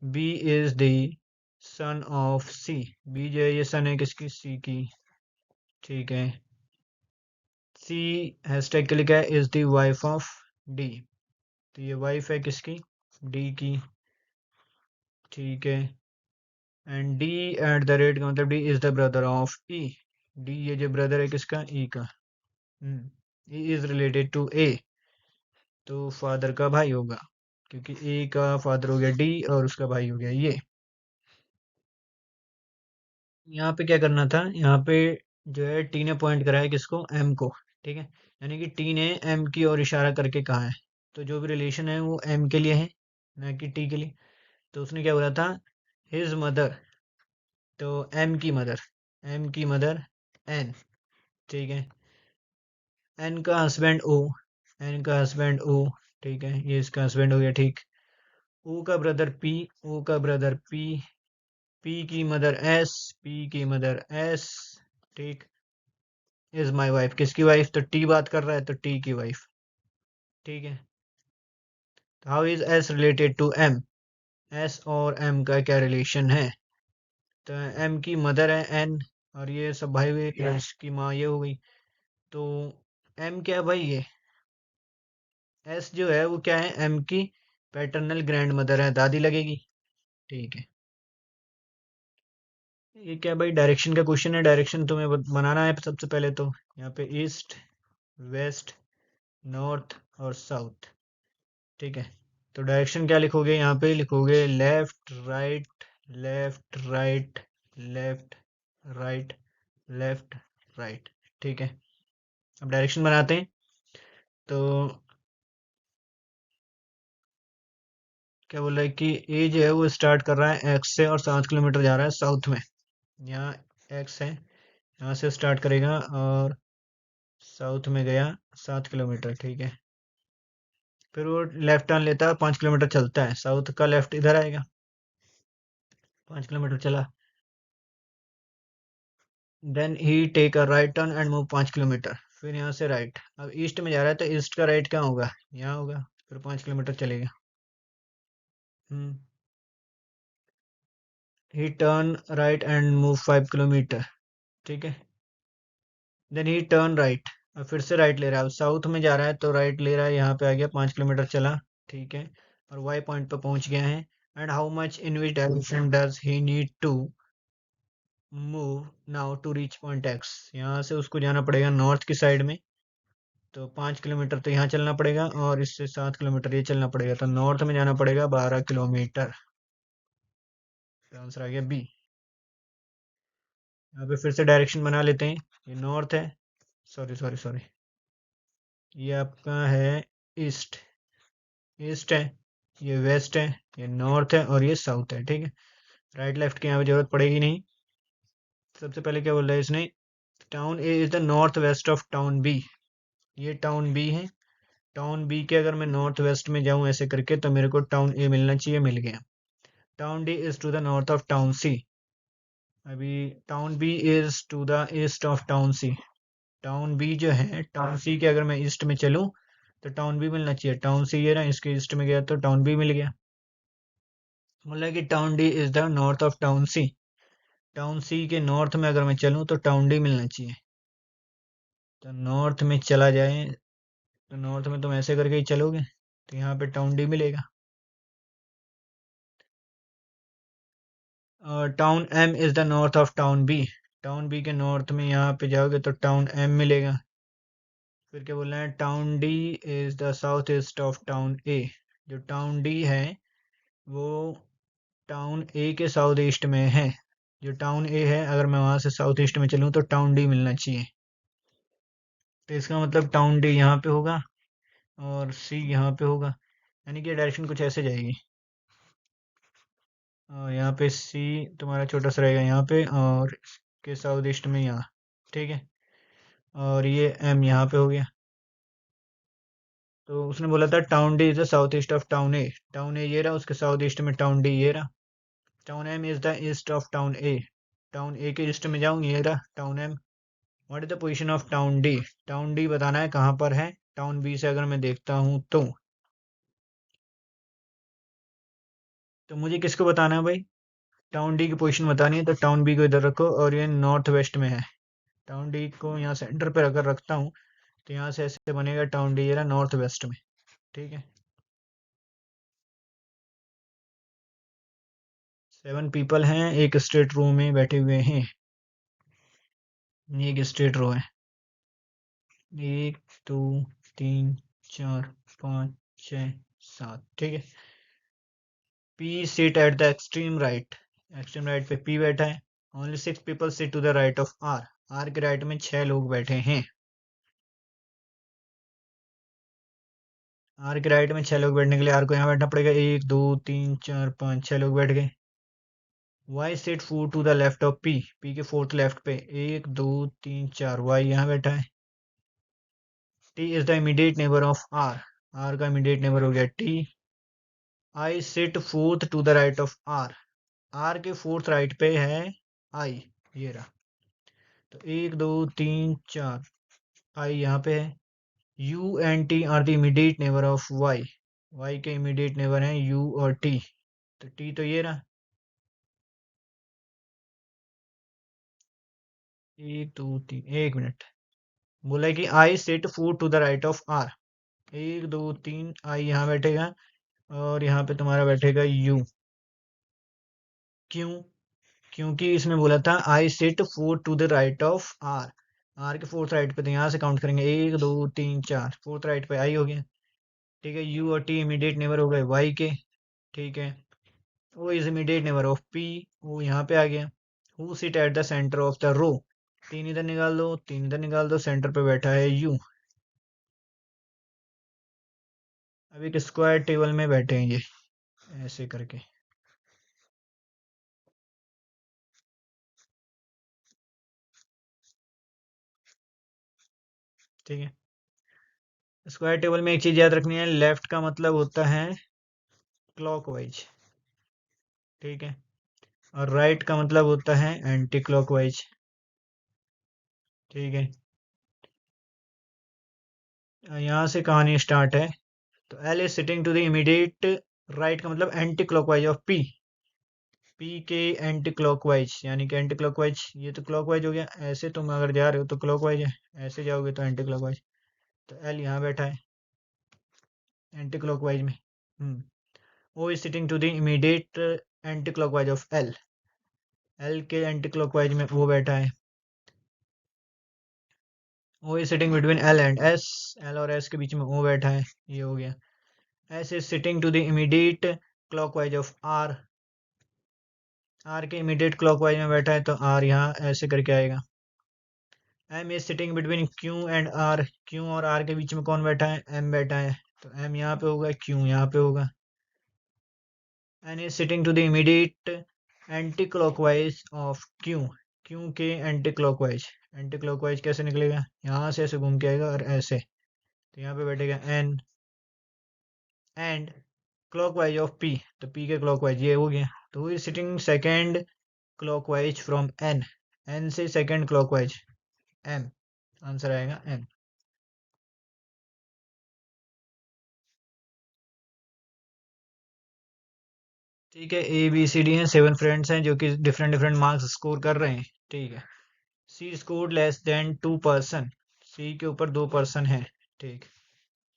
B is the son of C, B जो है ये सन है किसकी, सी की। ठीक है, सी हैशटैग के लिखा है is the wife of D, तो ये वाइफ है किसकी, डी की। ठीक है, and D at the rate का मतलब D is the brother of E, D ये जो ब्रदर है किसका, ई का। ई इज रिलेटेड टू ए, तो फादर का भाई होगा, क्योंकि ए का फादर हो गया डी और उसका भाई हो गया ये। यहाँ पे क्या करना था, यहाँ पे जो है टी ने पॉइंट करा है किसको, एम को। ठीक है, यानी कि टी ने एम की ओर इशारा करके कहा है, तो जो भी रिलेशन है वो एम के लिए है, ना कि टी के लिए। तो उसने क्या बोला था, हिज मदर, तो एम की मदर, एम की मदर एन। ठीक है, एन का हस्बैंड ओ, एन का हस्बैंड ओ। ठीक है, ये इसका हस्बैंड हो गया। ठीक, ओ का ब्रदर पी, ओ का ब्रदर पी, पी की मदर एस, पी की मदर एस। ठीक, इज माई वाइफ, किसकी वाइफ, तो टी बात कर रहा है तो टी की वाइफ। ठीक है, how is S related to M, S और एम का क्या रिलेशन है, तो एम की मदर है एन, और ये सब भाई हुए, इसकी माँ ये हो गई, तो एम क्या है भाई, ये एस जो है वो क्या है, एम की पैटर्नल ग्रैंड मदर है, दादी लगेगी। ठीक है, ये क्या भाई, डायरेक्शन का क्वेश्चन है, डायरेक्शन तुम्हें बनाना है सबसे पहले, तो यहाँ पे ईस्ट वेस्ट नॉर्थ और साउथ। ठीक है, तो डायरेक्शन क्या लिखोगे, यहाँ पे लिखोगे left right left right left right left right. ठीक है, अब डायरेक्शन बनाते हैं। तो क्या बोल रहा है कि ए जो है वो स्टार्ट कर रहा है एक्स से और 7 किलोमीटर जा रहा है साउथ में। यहाँ एक्स है, यहाँ से स्टार्ट करेगा और साउथ में गया 7 किलोमीटर। ठीक है, फिर वो लेफ्ट टर्न लेता है, 5 किलोमीटर चलता है, साउथ का लेफ्ट इधर आएगा, 5 किलोमीटर चला। Then he take a right turn and move 5 kilometre, फिर यहाँ से राइट। अब ईस्ट में जा रहा है तो ईस्ट का राइट क्या होगा, यहाँ होगा, फिर 5 किलोमीटर चलेगा। Hmm, he turn right and move 5 kilometre. ठीक है, देन ही टर्न राइट, अब फिर से राइट ले रहा है, अब साउथ में जा रहा है तो राइट ले रहा है, यहाँ पे आ गया, 5 किलोमीटर चला। ठीक है, और वाई पॉइंट पे पहुंच गया है। And how much in which direction does he need to move now to reach point X, यहाँ से उसको जाना पड़ेगा नॉर्थ की साइड में। तो 5 किलोमीटर तो यहाँ चलना पड़ेगा और इससे 7 किलोमीटर ये चलना पड़ेगा, तो नॉर्थ में जाना पड़ेगा 12 किलोमीटर। आंसर आ गया बी। यहाँ पे फिर से डायरेक्शन बना लेते हैं, ये नॉर्थ है, सॉरी सॉरी सॉरी, ये आपका है ईस्ट, ईस्ट है, ये वेस्ट है, ये नॉर्थ है और ये साउथ है। ठीक है, राइट लेफ्ट की यहाँ पे जरूरत पड़ेगी नहीं। सबसे पहले क्या बोल रहा है इसने, town A is the north west of town B, ये टाउन बी है। टाउन बी के अगर मैं नॉर्थ वेस्ट में जाऊं ऐसे करके तो मेरे को टाउन ए मिलना चाहिए, मिल गया। Town D is to the north of town C, अभी town B is to the east of town C. Town B जो है टाउन सी के अगर मैं ईस्ट में चलूं तो टाउन बी मिलना चाहिए, टाउन सी ये रहा, इसके ईस्ट में गया तो टाउन बी मिल गया। बोला कि town D is the north of town C, town C के नॉर्थ में अगर मैं चलूं तो टाउन डी मिलना चाहिए। तो नॉर्थ में चला जाए, तो नॉर्थ में तुम ऐसे करके ही चलोगे तो यहाँ पे टाउन डी मिलेगा। Town M is the north of town B, town B के नॉर्थ में यहाँ पे जाओगे तो टाउन एम मिलेगा। फिर क्या बोल रहे हैं, town D is the south east of town A, जो टाउन डी है वो टाउन ए के साउथ ईस्ट में है। जो टाउन ए है अगर मैं वहां से साउथ ईस्ट में चलूँ तो टाउन डी मिलना चाहिए। तो इसका मतलब टाउन डी यहाँ पे होगा और सी यहाँ पे होगा, यानी कि डायरेक्शन कुछ ऐसे जाएगी। और यहाँ पे सी तुम्हारा छोटा सा रहेगा यहाँ पे और के साउथ ईस्ट में यहाँ। ठीक है, और ये एम यहाँ पे हो गया। तो उसने बोला था town D is the south east of town A, town A ये रहा, उसके साउथ ईस्ट में टाउन डी ये रहा। Town M is the east of town A, town A के ईस्ट में जाऊँ, ये रहा town M. What is the position of town D, town D बताना है कहाँ पर है, टाउन बी से अगर मैं देखता हूँ तो मुझे किसको बताना है भाई, टाउन डी की पोजीशन बतानी है, तो टाउन बी को इधर रखो और ये नॉर्थ वेस्ट में है। टाउन डी को यहाँ सेंटर पर अगर रखता हूँ तो यहाँ से ऐसे बनेगा टाउन डी, ये रहा नॉर्थ वेस्ट में। ठीक है, 7 पीपल हैं, एक स्ट्रेट रो में बैठे हुए हैं, ये एक स्ट्रेट रो है। 1 2 3 4 5 6 7। ठीक है, P seat at the extreme right, extreme right पे पी बैठा है। Only 6 people sit to the right of R, R के राइट में 6 लोग बैठे हैं। आर के राइट में 6 लोग बैठने के लिए आर को यहाँ बैठना पड़ेगा, 1 2 3 4 5 6 लोग बैठ गए। Y sit four to the left of P, P के फोर्थ लेफ्ट पे, 1 2 3 4 वाई यहाँ बैठा है। T is the immediate neighbour of R, R का इमीडिएट नेबर हो गया T. I sit fourth to the right of R, R के fourth right पे है आई, ये रहा। तो 1 2 3 4, आई यहाँ पे है। U and T are the immediate neighbour of Y, Y के इमीडिएट नेबर हैं यू और टी, तो टी तो ये रहा। 1 2 3, 1 मिनट, बोला है कि I sit four to the right of R, 1 2 3 I यहाँ बैठेगा और यहाँ पे तुम्हारा बैठेगा यू। क्यों, क्योंकि इसने बोला था I sit four to the right of R, R के फोर्थ राइट पे, तो यहाँ से काउंट करेंगे 1 2 3 4, फोर्थ राइट पे आई हो गया। ठीक है, यू और टी इमीडिएट नेबर हो गए वाई के। ठीक है, वो is immediate neighbour of P, वो यहाँ पे आ गया। Who sit at the centre of the row, तीन इधर निकाल दो, तीन इधर निकाल दो, सेंटर पे बैठा है यू। अब एक स्क्वायर टेबल में बैठे हैं ये, ऐसे करके। ठीक है, स्क्वायर टेबल में एक चीज याद रखनी है, लेफ्ट का मतलब होता है क्लॉकवाइज। ठीक है, और राइट का मतलब होता है एंटी क्लॉकवाइज। ठीक है, यहाँ से कहानी स्टार्ट है। तो L is sitting to the immediate right का मतलब anticlockwise of P, P के एंटी क्लॉकवाइज, यानी कि एंटी क्लॉकवाइज, ये तो क्लॉकवाइज हो गया, ऐसे तुम अगर जा रहे हो तो क्लॉकवाइज है, ऐसे जाओगे तो एंटी क्लॉकवाइज। तो एल यहाँ बैठा है एंटी क्लॉकवाइज में। O is sitting to the immediate anticlockwise of L, L के एंटी क्लॉकवाइज में वो बैठा है। O is sitting between L and S, L और एस के बीच में ओ बैठा है, ये हो गया। S is sitting to the immediate clockwise of R, R के इमीडिएट क्लॉकवाइज में बैठा है, तो आर यहाँ ऐसे करके आएगा। M is sitting between Q and are, Q और आर के बीच में कौन बैठा है, एम बैठा है, तो एम यहाँ पे होगा, क्यू यहाँ पे होगा। N is sitting to the immediate anticlockwise of Q, Q के एंटी क्लॉकवाइज, एंटी क्लॉकवाइज कैसे निकलेगा, यहाँ से ऐसे घूम के आएगा और ऐसे, तो यहाँ पे बैठेगा N, and clockwise of P, तो पी के क्लॉकवाइज ये हो गया। तो is sitting second clockwise from N, N से सेकेंड क्लॉकवाइज एम, आंसर आएगा एम। ठीक है, ए बी सी डी हैं, 7 फ्रेंड्स हैं जो कि डिफरेंट डिफरेंट मार्क्स स्कोर कर रहे हैं। ठीक है, सी स्कोर लेस देन 2 पर्सन, सी के ऊपर 2 पर्सन है। ठीक,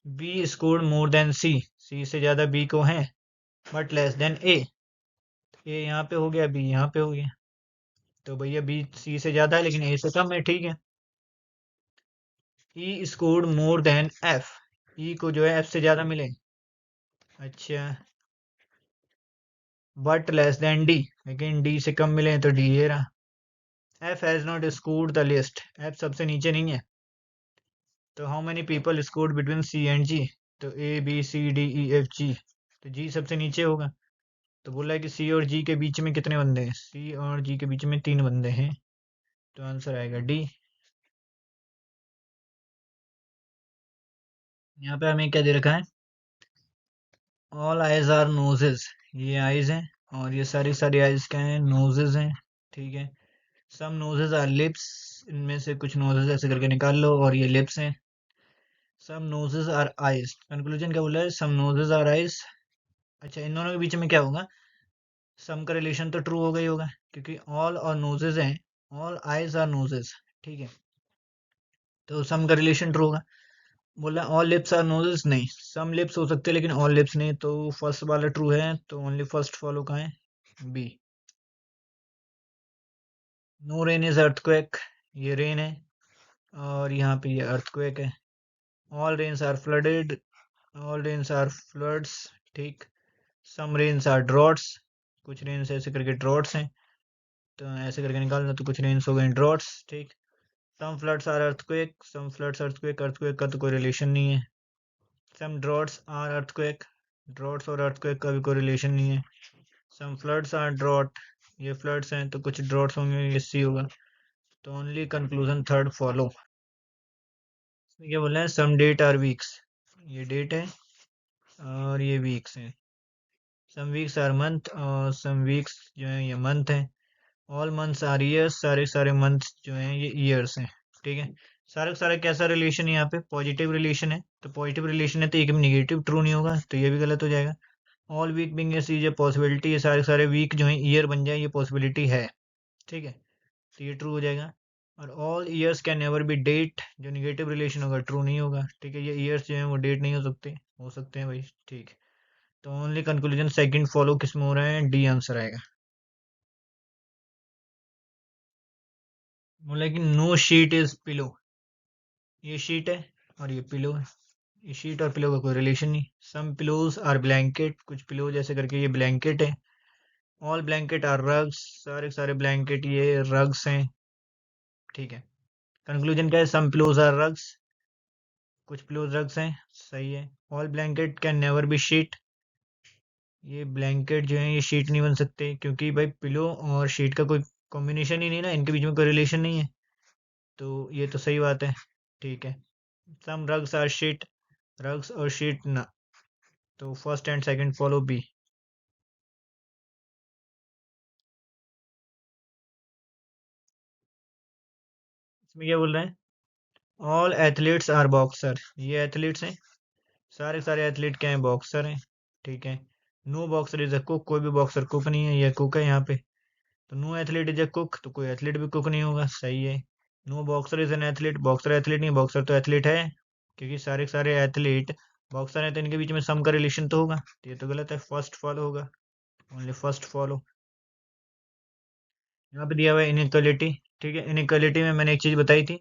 बी स्कोर मोर देन सी, सी से ज़्यादा बी को है, बट लेस देन ए यहाँ पे हो गया, बी यहाँ पे हो गया, तो भैया बी सी से ज़्यादा है लेकिन ए से कम है। ठीक है, E score more than F, E को जो है एफ से ज़्यादा मिले, अच्छा, बट लेस देन डी, लेकिन डी से कम मिले तो डी ये रहा। F has not scored the list, F सबसे नीचे नहीं है, तो how many people scored between C and G, तो A B C D E F G, तो जी सबसे नीचे होगा। तो बोला है कि सी और जी के बीच में कितने बंदे हैं, सी और जी के बीच में 3 बंदे हैं, तो आंसर आएगा डी। यहाँ पे हमें क्या दे रखा है, ऑल आइज आर नोजेस, ये आइज हैं, और ये सारी सारी आइज क्या हैं, नोजेस हैं। ठीक है, सम नोजेस आर लिप्स, इनमें से कुछ नोजेस ऐसे करके निकाल लो, और ये लिप्स हैं। सम नोजेस आर आइज, कंक्लूजन क्या बोला है, सम नोजेस आर आइज। अच्छा, इन दोनों के बीच में क्या होगा, सम का रिलेशन तो ट्रू होगा ही होगा, क्योंकि ऑल और नोजेज हैं, ऑल आइज आर नोजेज। ठीक है, तो सम का रिलेशन ट्रू होगा। बोला ऑल लिप्स आर नोजेस, नहीं, सम लिप्स हो सकते हैं लेकिन ऑल लिप्स नहीं, तो फर्स्ट वाला ट्रू है, तो ओनली फर्स्ट फॉलो कहाँ है, B. No rain is earthquake, ये रेन है, और यहाँ पे ये अर्थक्वेक है। All rains are flooded, all rains are floods. ठीक, सम रेन्स आर ड्रॉट्स, कुछ रेन्स ऐसे करके ड्रॉट्स हैं, तो ऐसे करके निकालना, तो कुछ रेन्स हो गए ड्रॉट्स। ठीक, some floods are earthquake, some floods earthquake, earthquake का तो कोई रिलेशन नहीं है। Some droughts are earthquake, droughts और अर्थक्वेक का भी कोई रिलेशन नहीं है। सम फ्लड्स आर ड्रॉट, ये फ्लड्स हैं तो कुछ ड्रॉट्स होंगे, ये सी होगा, तो ओनली कंक्लूजन थर्ड फॉलो। इसमें क्या बोला है, सम डेट आर वीक्स, ये डेट है, और ये वीक्स हैं। सम वीक्स आर मंथ, और सम वीक्स जो है ये मंथ है। ऑल मंथ्स आर ईयर्स, सारे सारे मंथ्स जो हैं ये ईयर्स हैं। ठीक है, सारे सारे कैसा रिलेशन है, यहाँ पे पॉजिटिव रिलेशन है, तो पॉजिटिव रिलेशन है तो एक भी निगेटिव ट्रू नहीं होगा, तो ये भी गलत हो जाएगा। ऑल वीक बिंग ये पॉसिबिलिटी है, सारे सारे वीक जो है ईयर बन जाए, ये पॉसिबिलिटी है। ठीक है, तो ये ट्रू हो जाएगा। और all years can never be date, जो निगेटिव रिलेशन होगा ट्रू नहीं होगा। ठीक है, ये ईयर्स जो है वो डेट नहीं हो सकते हैं भाई। ठीक है, तो ओनली कंक्लूजन सेकंड फॉलो किस में हो रहा है, डी आंसर आएगा। बोला कि नो शीट इज पिलो, ये शीट है और ये पिलो है, ये शीट और पिलो का कोई रिलेशन नहीं। सम पिलोज आर ब्लैंकेट, कुछ पिलो जैसे करके ये ब्लैंकेट है। ऑल ब्लैंकेट आर रग्स, सारे के सारे ब्लैंकेट ये रग्स हैं। ठीक है। कंक्लूजन क्या है? सम पिलोज आर रग्स, कुछ पिलोज रग्स हैं। सही है। All blanket can never B sheet, ये ब्लैंकेट जो है ये शीट नहीं बन सकते, क्योंकि भाई पिलो और शीट का कोई कॉम्बिनेशन ही नहीं ना, इनके बीच में कोई रिलेशन नहीं है। तो ये तो सही बात है। ठीक है। Some rugs are sheet, rugs और शीट ना। तो first and second follow B. इसमें क्या बोल रहे हैं? ऑल एथलीट्स आर बॉक्सर, ये एथलीट्स हैं, सारे सारे एथलीट क्या हैं? बॉक्सर हैं। ठीक है। No boxer is a cook, कोई भी बॉक्सर कुक नहीं है, ये कुक है यहाँ पे। तो no athlete is a cook, तो कोई एथलीट भी कुक नहीं होगा। सही है। No boxer is an athlete, boxer athlete नहीं, बॉक्सर तो एथलीट है, क्योंकि सारे के सारे एथलीट बॉक्सर हैं, तो इनके बीच में सम का रिलेशन तो होगा। तो ये तो गलत है, फर्स्ट फॉलो होगा, ओनली फर्स्ट फॉलो। यहाँ पे दिया हुआ है इनइक्वालिटी। ठीक है, इनइक्वालिटी में मैंने एक चीज बताई थी,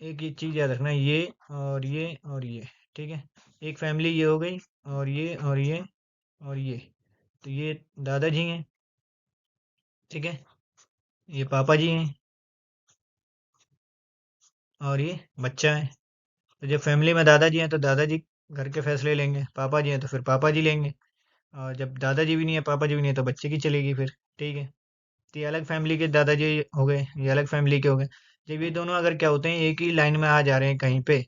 एक ये चीज याद रखना, ये और ये और ये। ठीक है। एक फैमिली ये हो गई, और ये और ये और ये। तो ये दादाजी हैं। ठीक है। ये पापा जी हैं, और ये बच्चा है। तो जब फैमिली में दादाजी हैं तो दादाजी घर के फैसले लेंगे, पापा जी हैं तो फिर पापा जी लेंगे। और जब दादाजी भी नहीं है, पापा जी भी नहीं है, तो बच्चे की चलेगी फिर। ठीक है। तो ये अलग फैमिली के दादाजी हो गए, ये अलग फैमिली के हो गए। जब ये दोनों अगर क्या होते हैं, एक ही लाइन में आ जा रहे हैं कहीं पे,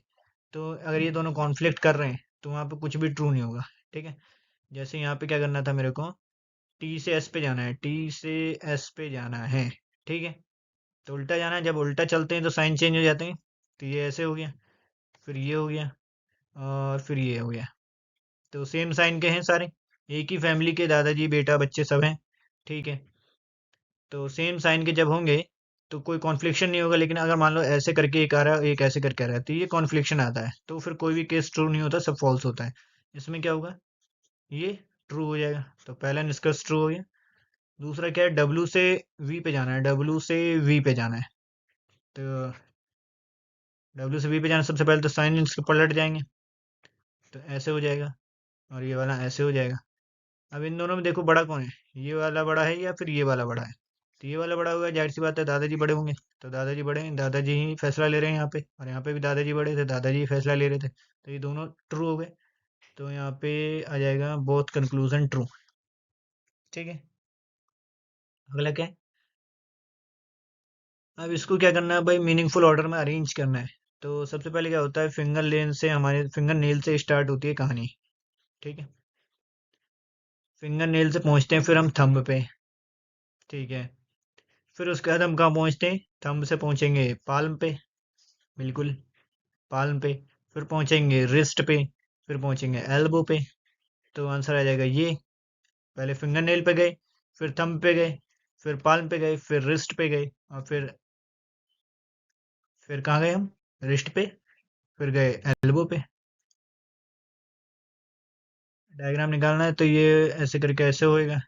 तो अगर ये दोनों कॉन्फ्लिक्ट कर रहे हैं, तो वहाँ पे कुछ भी ट्रू नहीं होगा। ठीक है। जैसे यहाँ पे क्या करना था मेरे को, टी से एस पे जाना है, टी से एस पे जाना है। ठीक है। तो उल्टा जाना है, जब उल्टा चलते हैं तो साइन चेंज हो जाते हैं। तो ये ऐसे हो गया, फिर ये हो गया, और फिर ये हो गया। तो सेम साइन के हैं सारे, एक ही फैमिली के दादाजी बेटा बच्चे सब हैं। ठीक है। तो सेम साइन के जब होंगे तो कोई कॉन्फ्लिक्शन नहीं होगा, लेकिन अगर मान लो ऐसे करके एक आ रहा है, एक ऐसे करके आ रहा है, तो ये कॉन्फ्लिक्शन आता है, तो फिर कोई भी केस ट्रू नहीं होता, सब फॉल्स होता है। इसमें क्या होगा? ये ट्रू हो जाएगा। तो पहला निष्कर्ष ट्रू हो गया। दूसरा क्या है? डब्ल्यू से वी पे जाना है, डब्ल्यू से वी पे जाना है। तो डब्ल्यू से वी पे जाना, सबसे पहले तो साइन इसके पलट जाएंगे, तो ऐसे हो जाएगा, और ये वाला ऐसे हो जाएगा। अब इन दोनों में देखो बड़ा कौन है, ये वाला बड़ा है या फिर ये वाला बड़ा है? तो ये वाला बड़ा हुआ, जाहिर सी बात है दादाजी बड़े होंगे। तो दादाजी बड़े हैं, दादाजी ही फैसला ले रहे हैं यहाँ पे, और यहाँ पे भी दादाजी बड़े थे, दादाजी ही फैसला ले रहे थे, तो ये दोनों ट्रू हो गए। तो यहाँ पे आ जाएगा बोथ कंक्लूजन ट्रू। ठीक है। अगला क्या है? अब इसको क्या करना है भाई, मीनिंगफुल ऑर्डर में अरेंज करना है। तो सबसे पहले क्या होता है, फिंगर लेन से, हमारे फिंगर नेल से स्टार्ट होती है कहानी। ठीक है। फिंगर नेल से पहुंचते हैं फिर हम थंब पे। ठीक है। फिर उसके बाद हम कहाँ पहुंचते हैं? थंब से पहुंचेंगे पाल्म पे। बिल्कुल, पाल्म पे। फिर पहुंचेंगे रिस्ट पे, फिर पहुंचेंगे एल्बो पे। तो आंसर आ जाएगा ये। पहले फिंगर नेल पे गए, फिर थंब पे गए, फिर पाल्म पे गए, फिर रिस्ट पे गए, और फिर कहाँ गए हम? रिस्ट पे, फिर गए एल्बो पे। डायग्राम निकालना है तो ये ऐसे करके ऐसे होएगा।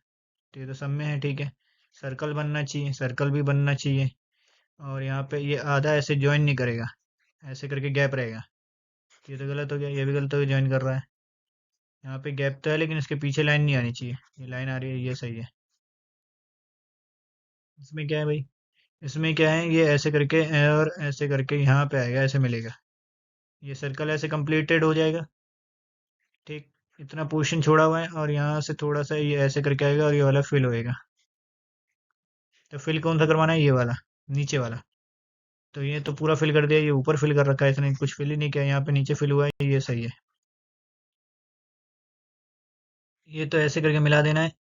तो ये तो सब में है। ठीक है। सर्कल बनना चाहिए, सर्कल भी बनना चाहिए। और यहाँ पे ये आधा ऐसे ज्वाइन नहीं करेगा, ऐसे करके गैप रहेगा। ये तो गलत हो गया, ये भी गलत हो गया, ज्वाइन कर रहा है। यहाँ पे गैप तो है, लेकिन इसके पीछे लाइन नहीं आनी चाहिए, ये लाइन आ रही है, ये सही है। इसमें क्या है भाई? इसमें क्या है, ये ऐसे करके और ऐसे करके यहाँ पे आएगा, ऐसे मिलेगा। ये सर्कल ऐसे कंप्लीटेड हो जाएगा। ठीक। इतना पोर्शन छोड़ा हुआ है, और यहाँ से थोड़ा सा ये ऐसे करके आएगा, और ये वाला फिल होएगा। तो फिल कौन सा करवाना है? ये वाला, नीचे वाला। तो ये तो पूरा फिल कर दिया, ये ऊपर फिल कर रखा है इसने, कुछ फिल ही नहीं किया, यहाँ पे नीचे फिल हुआ है, ये सही है। ये तो ऐसे करके मिला देना है।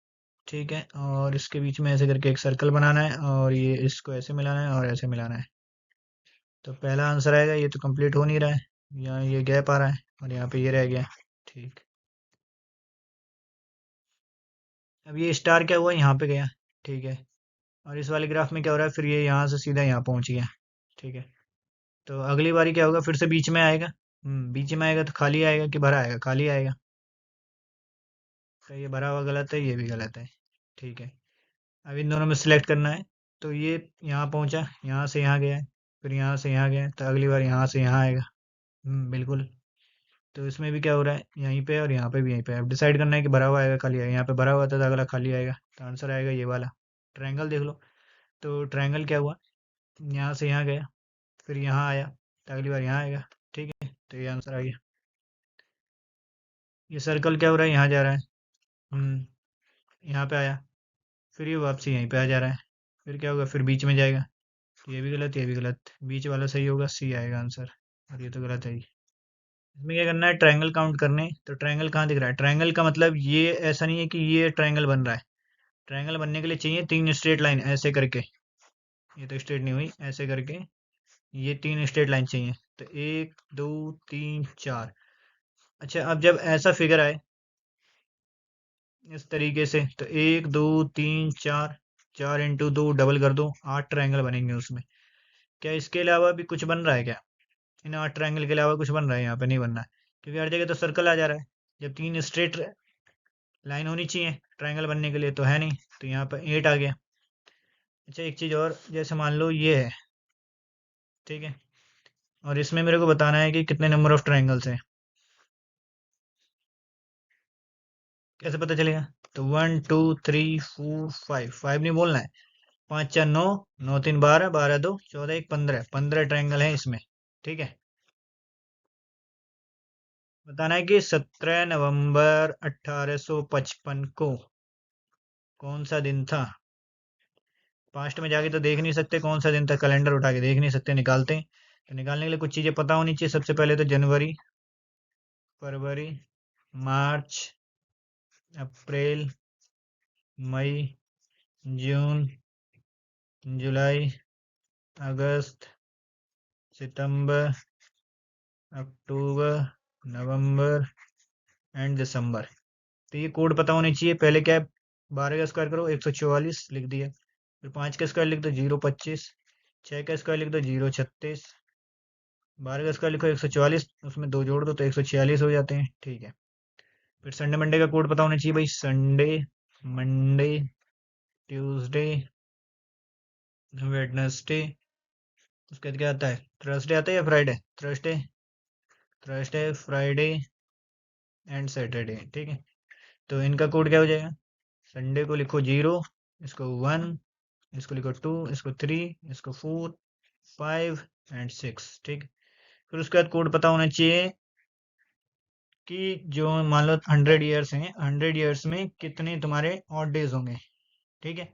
ठीक है। और इसके बीच में ऐसे करके एक सर्कल बनाना है, और ये इसको ऐसे मिलाना है और ऐसे मिलाना है। तो पहला आंसर आएगा, ये तो कंप्लीट हो नहीं रहा है, यहाँ ये गैप आ रहा है, और यहाँ पे ये रह गया। ठीक। अब ये स्टार क्या हुआ, यहाँ पे गया। ठीक है। और इस वाले ग्राफ में क्या हो रहा है, फिर ये यहाँ से सीधा यहाँ पहुँच गया। ठीक है। तो अगली बारी क्या होगा, फिर से बीच में आएगा। बीच में आएगा तो खाली आएगा कि भरा आएगा? खाली आएगा। तो ये भरा हुआ गलत है, ये भी गलत है। ठीक है। अब इन दोनों में सिलेक्ट करना है। तो ये यहाँ पहुँचा, यहाँ से यहाँ गया है, फिर यहाँ से यहाँ गया है, तो अगली बार यहाँ से यहाँ आएगा। बिल्कुल। तो इसमें भी क्या हो रहा है, यहीं पे और यहाँ पे भी यहीं पे। अब डिसाइड करना है कि भरा हुआ आएगा खाली आएगा। यहाँ पे भरा हुआ था तो अगला खाली आएगा, तो आंसर आएगा ये वाला। ट्रायंगल देख लो। तो ट्रायंगल क्या हुआ, यहाँ से यहाँ गया, फिर यहाँ आया, तो अगली बार यहाँ आएगा। ठीक है, तो ये आंसर आ गया। ये सर्कल क्या हो रहा है, यहाँ जा रहा है, यहाँ पे आया, फिर ये वापसी यहीं पे आ जा रहा है, फिर क्या होगा, फिर बीच में जाएगा। तो ये भी गलत, ये भी गलत, बीच वाला सही होगा, सी आएगा आंसर, और ये तो गलत है ही। इसमें क्या करना है, ट्रायंगल काउंट करने। तो ट्रायंगल कहाँ दिख रहा है, ट्रायंगल का मतलब ये ऐसा नहीं है कि ये ट्रायंगल बन रहा है। ट्रायंगल बनने के लिए चाहिए 3 स्ट्रेट लाइन ऐसे करके। ये तो स्ट्रेट नहीं हुई, ऐसे करके ये 3 स्ट्रेट लाइन चाहिए। तो 1 2 3 4। अच्छा, अब जब ऐसा फिगर आए इस तरीके से, तो 1 2 3 4, 4 × 2 डबल कर दो, 8 ट्रायंगल बनेंगे उसमें। क्या इसके अलावा भी कुछ बन रहा है क्या, इन 8 ट्रायंगल के अलावा कुछ बन रहा है, यहाँ पे नहीं बन रहा है, क्योंकि हर जगह तो सर्कल आ जा रहा है। जब 3 स्ट्रेट लाइन होनी चाहिए ट्रायंगल बनने के लिए, तो है नहीं, तो यहाँ पर 8 आ गया। अच्छा, एक चीज़ और, जैसे मान लो ये है, ठीक है, और इसमें मेरे को बताना है कि कितने नंबर ऑफ ट्रायंगल्स हैं। कैसे पता चलेगा, तो 1 2 3 4 5, 5 नहीं बोलना है, 5 4 9, 9 3 12, 12 2 14, 1 15, 15 ट्रायंगल है इसमें। ठीक है, बताना है कि 17 नवंबर 1855 को कौन सा दिन था। पास्ट में जाके तो देख नहीं सकते कौन सा दिन था, कैलेंडर उठा के देख नहीं सकते, निकालते हैं। तो निकालने के लिए कुछ चीज़ें पता होनी चाहिए। सबसे पहले तो जनवरी, फरवरी, मार्च, अप्रैल, मई, जून, जुलाई, अगस्त, सितंबर, अक्टूबर, नवंबर एंड दिसंबर। तो ये कोड पता होने चाहिए। पहले क्या है, 12 का स्क्वायर करो 144 लिख दिया, फिर 5 का स्क्वायर लिख दो 0 25, 6 का स्क्वायर लिख दो 0 36, 12 का स्क्वायर लिखो 144, उसमें 2 जोड़ दो तो 146 हो जाते हैं। ठीक है, फिर संडे मंडे का कोड पता होना चाहिए भाई, संडे, मंडे, ट्यूसडे, वेडनेसडे, उसके बाद क्या आता है, थर्सडे आता है या Friday, Thursday, Thursday, Friday and Saturday. ठीक है, तो इनका कोड क्या हो जाएगा, संडे को लिखो 0, इसको 1, इसको लिखो 2, इसको 3, इसको 4, 5 एंड 6। ठीक, फिर उसके बाद कोड पता होना चाहिए कि जो मान लो 100 ईयर्स हैं, 100 ईयर्स में कितने तुम्हारे ऑड डेज होंगे। ठीक है,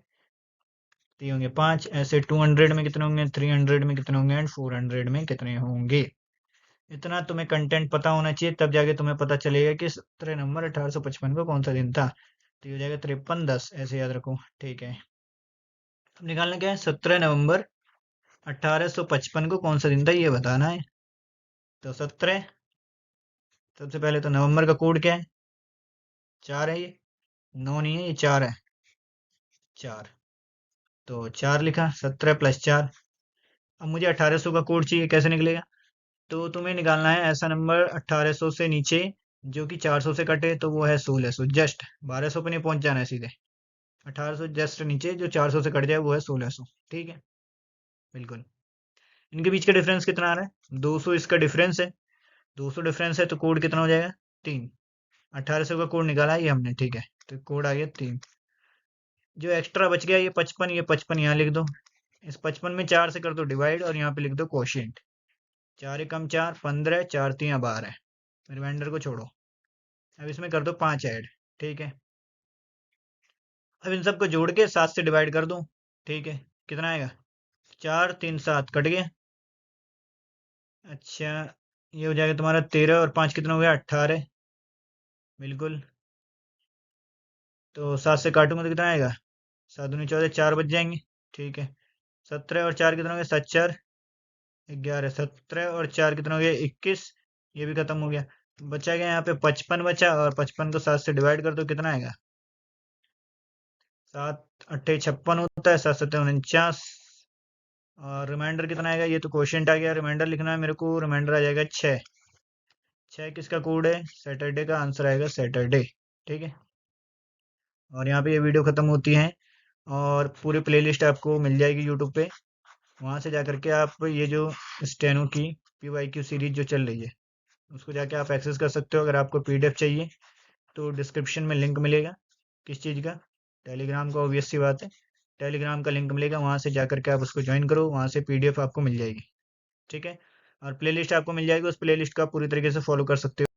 तो ये होंगे 5, ऐसे 200 में कितने होंगे, 300 में कितने होंगे एंड 400 में कितने होंगे। इतना तुम्हें कंटेंट पता होना चाहिए, तब जाके तुम्हें पता चलेगा कि 17 नवंबर 1855 को कौन सा दिन था। तो ये हो जाएगा 53 10, ऐसे याद रखो। ठीक है, अब निकालना क्या है, 17 नवंबर 1855 को कौन सा दिन था ये बताना है। तो 17, सबसे पहले तो नवंबर का कोड क्या है, 4 है, ये 9 नहीं है, ये 4 है, 4। तो 4 लिखा, 17 + 4। अब मुझे 1800 का कोड चाहिए, कैसे निकलेगा, तो तुम्हें निकालना है ऐसा नंबर 1800 से नीचे जो कि 400 से कटे, तो वो है 1600। जस्ट 1200 पे नहीं पहुंच जाना है, सीधे 1800 जस्ट नीचे जो 400 से कट जाए वो है 1600। ठीक है, बिल्कुल। इनके बीच का डिफरेंस कितना आ रहा है, 200 इसका डिफरेंस है, 200 डिफरेंस है, तो कोड कितना हो जाएगा, 3। 1800 का कोड निकाला ये हमने, ठीक है, तो कोड आ गया 3। जो एक्स्ट्रा बच गया ये 55, ये 55 यहाँ लिख दो। इस 55 में 4 से कर दो डिवाइड, और यहाँ पे लिख दो कोशिएंट। 4 एकम 4, 15, 4 3 12। रिमाइंडर को छोड़ो, अब इसमें कर दो 5 ऐड। ठीक है, अब इन सबको जोड़ के 7 से डिवाइड कर दो। ठीक है, कितना आएगा, 4 3 7 कट गया। अच्छा, ये हो जाएगा तुम्हारा 13 और 5 कितना हो गया, 18। बिल्कुल, तो 7 से काटूंगा तो कितना आएगा, 7 दूनी 14, 4 बच जाएंगे। ठीक है, 17 और 4 कितना हो गया, 7 4 11, 17 और 4 कितना हो गया, 21। ये भी खत्म हो गया, बचा गया यहाँ पे 55 बचा, और 55 को 7 से डिवाइड कर दो, कितना आएगा, 7 8 56 होता है, 7 7 49। और रिमाइंडर कितना आएगा, ये तो क्वेश्चन आ गया, रिमाइंडर लिखना है मेरे को, रिमाइंडर आ जाएगा 6। 6 किसका कोड है, सैटरडे का, आंसर आएगा सैटरडे। ठीक है, और यहाँ पे ये वीडियो खत्म होती है, और पूरी प्लेलिस्ट आपको मिल जाएगी यूट्यूब पे। वहाँ से जा करके आप ये जो स्टेनो की PYQ सीरीज जो चल रही है उसको जाके आप एक्सेस कर सकते हो। अगर आपको पीडीएफ चाहिए तो डिस्क्रिप्शन में लिंक मिलेगा। किस चीज़ का? टेलीग्राम का, ऑब्वियस सी बात है। टेलीग्राम का लिंक मिलेगा, वहाँ से जाकर के आप उसको ज्वाइन करो, वहाँ से पीडीएफ आपको मिल जाएगी। ठीक है? और प्लेलिस्ट आपको मिल जाएगी, उस प्लेलिस्ट को आप पूरी तरीके से फॉलो कर सकते हो।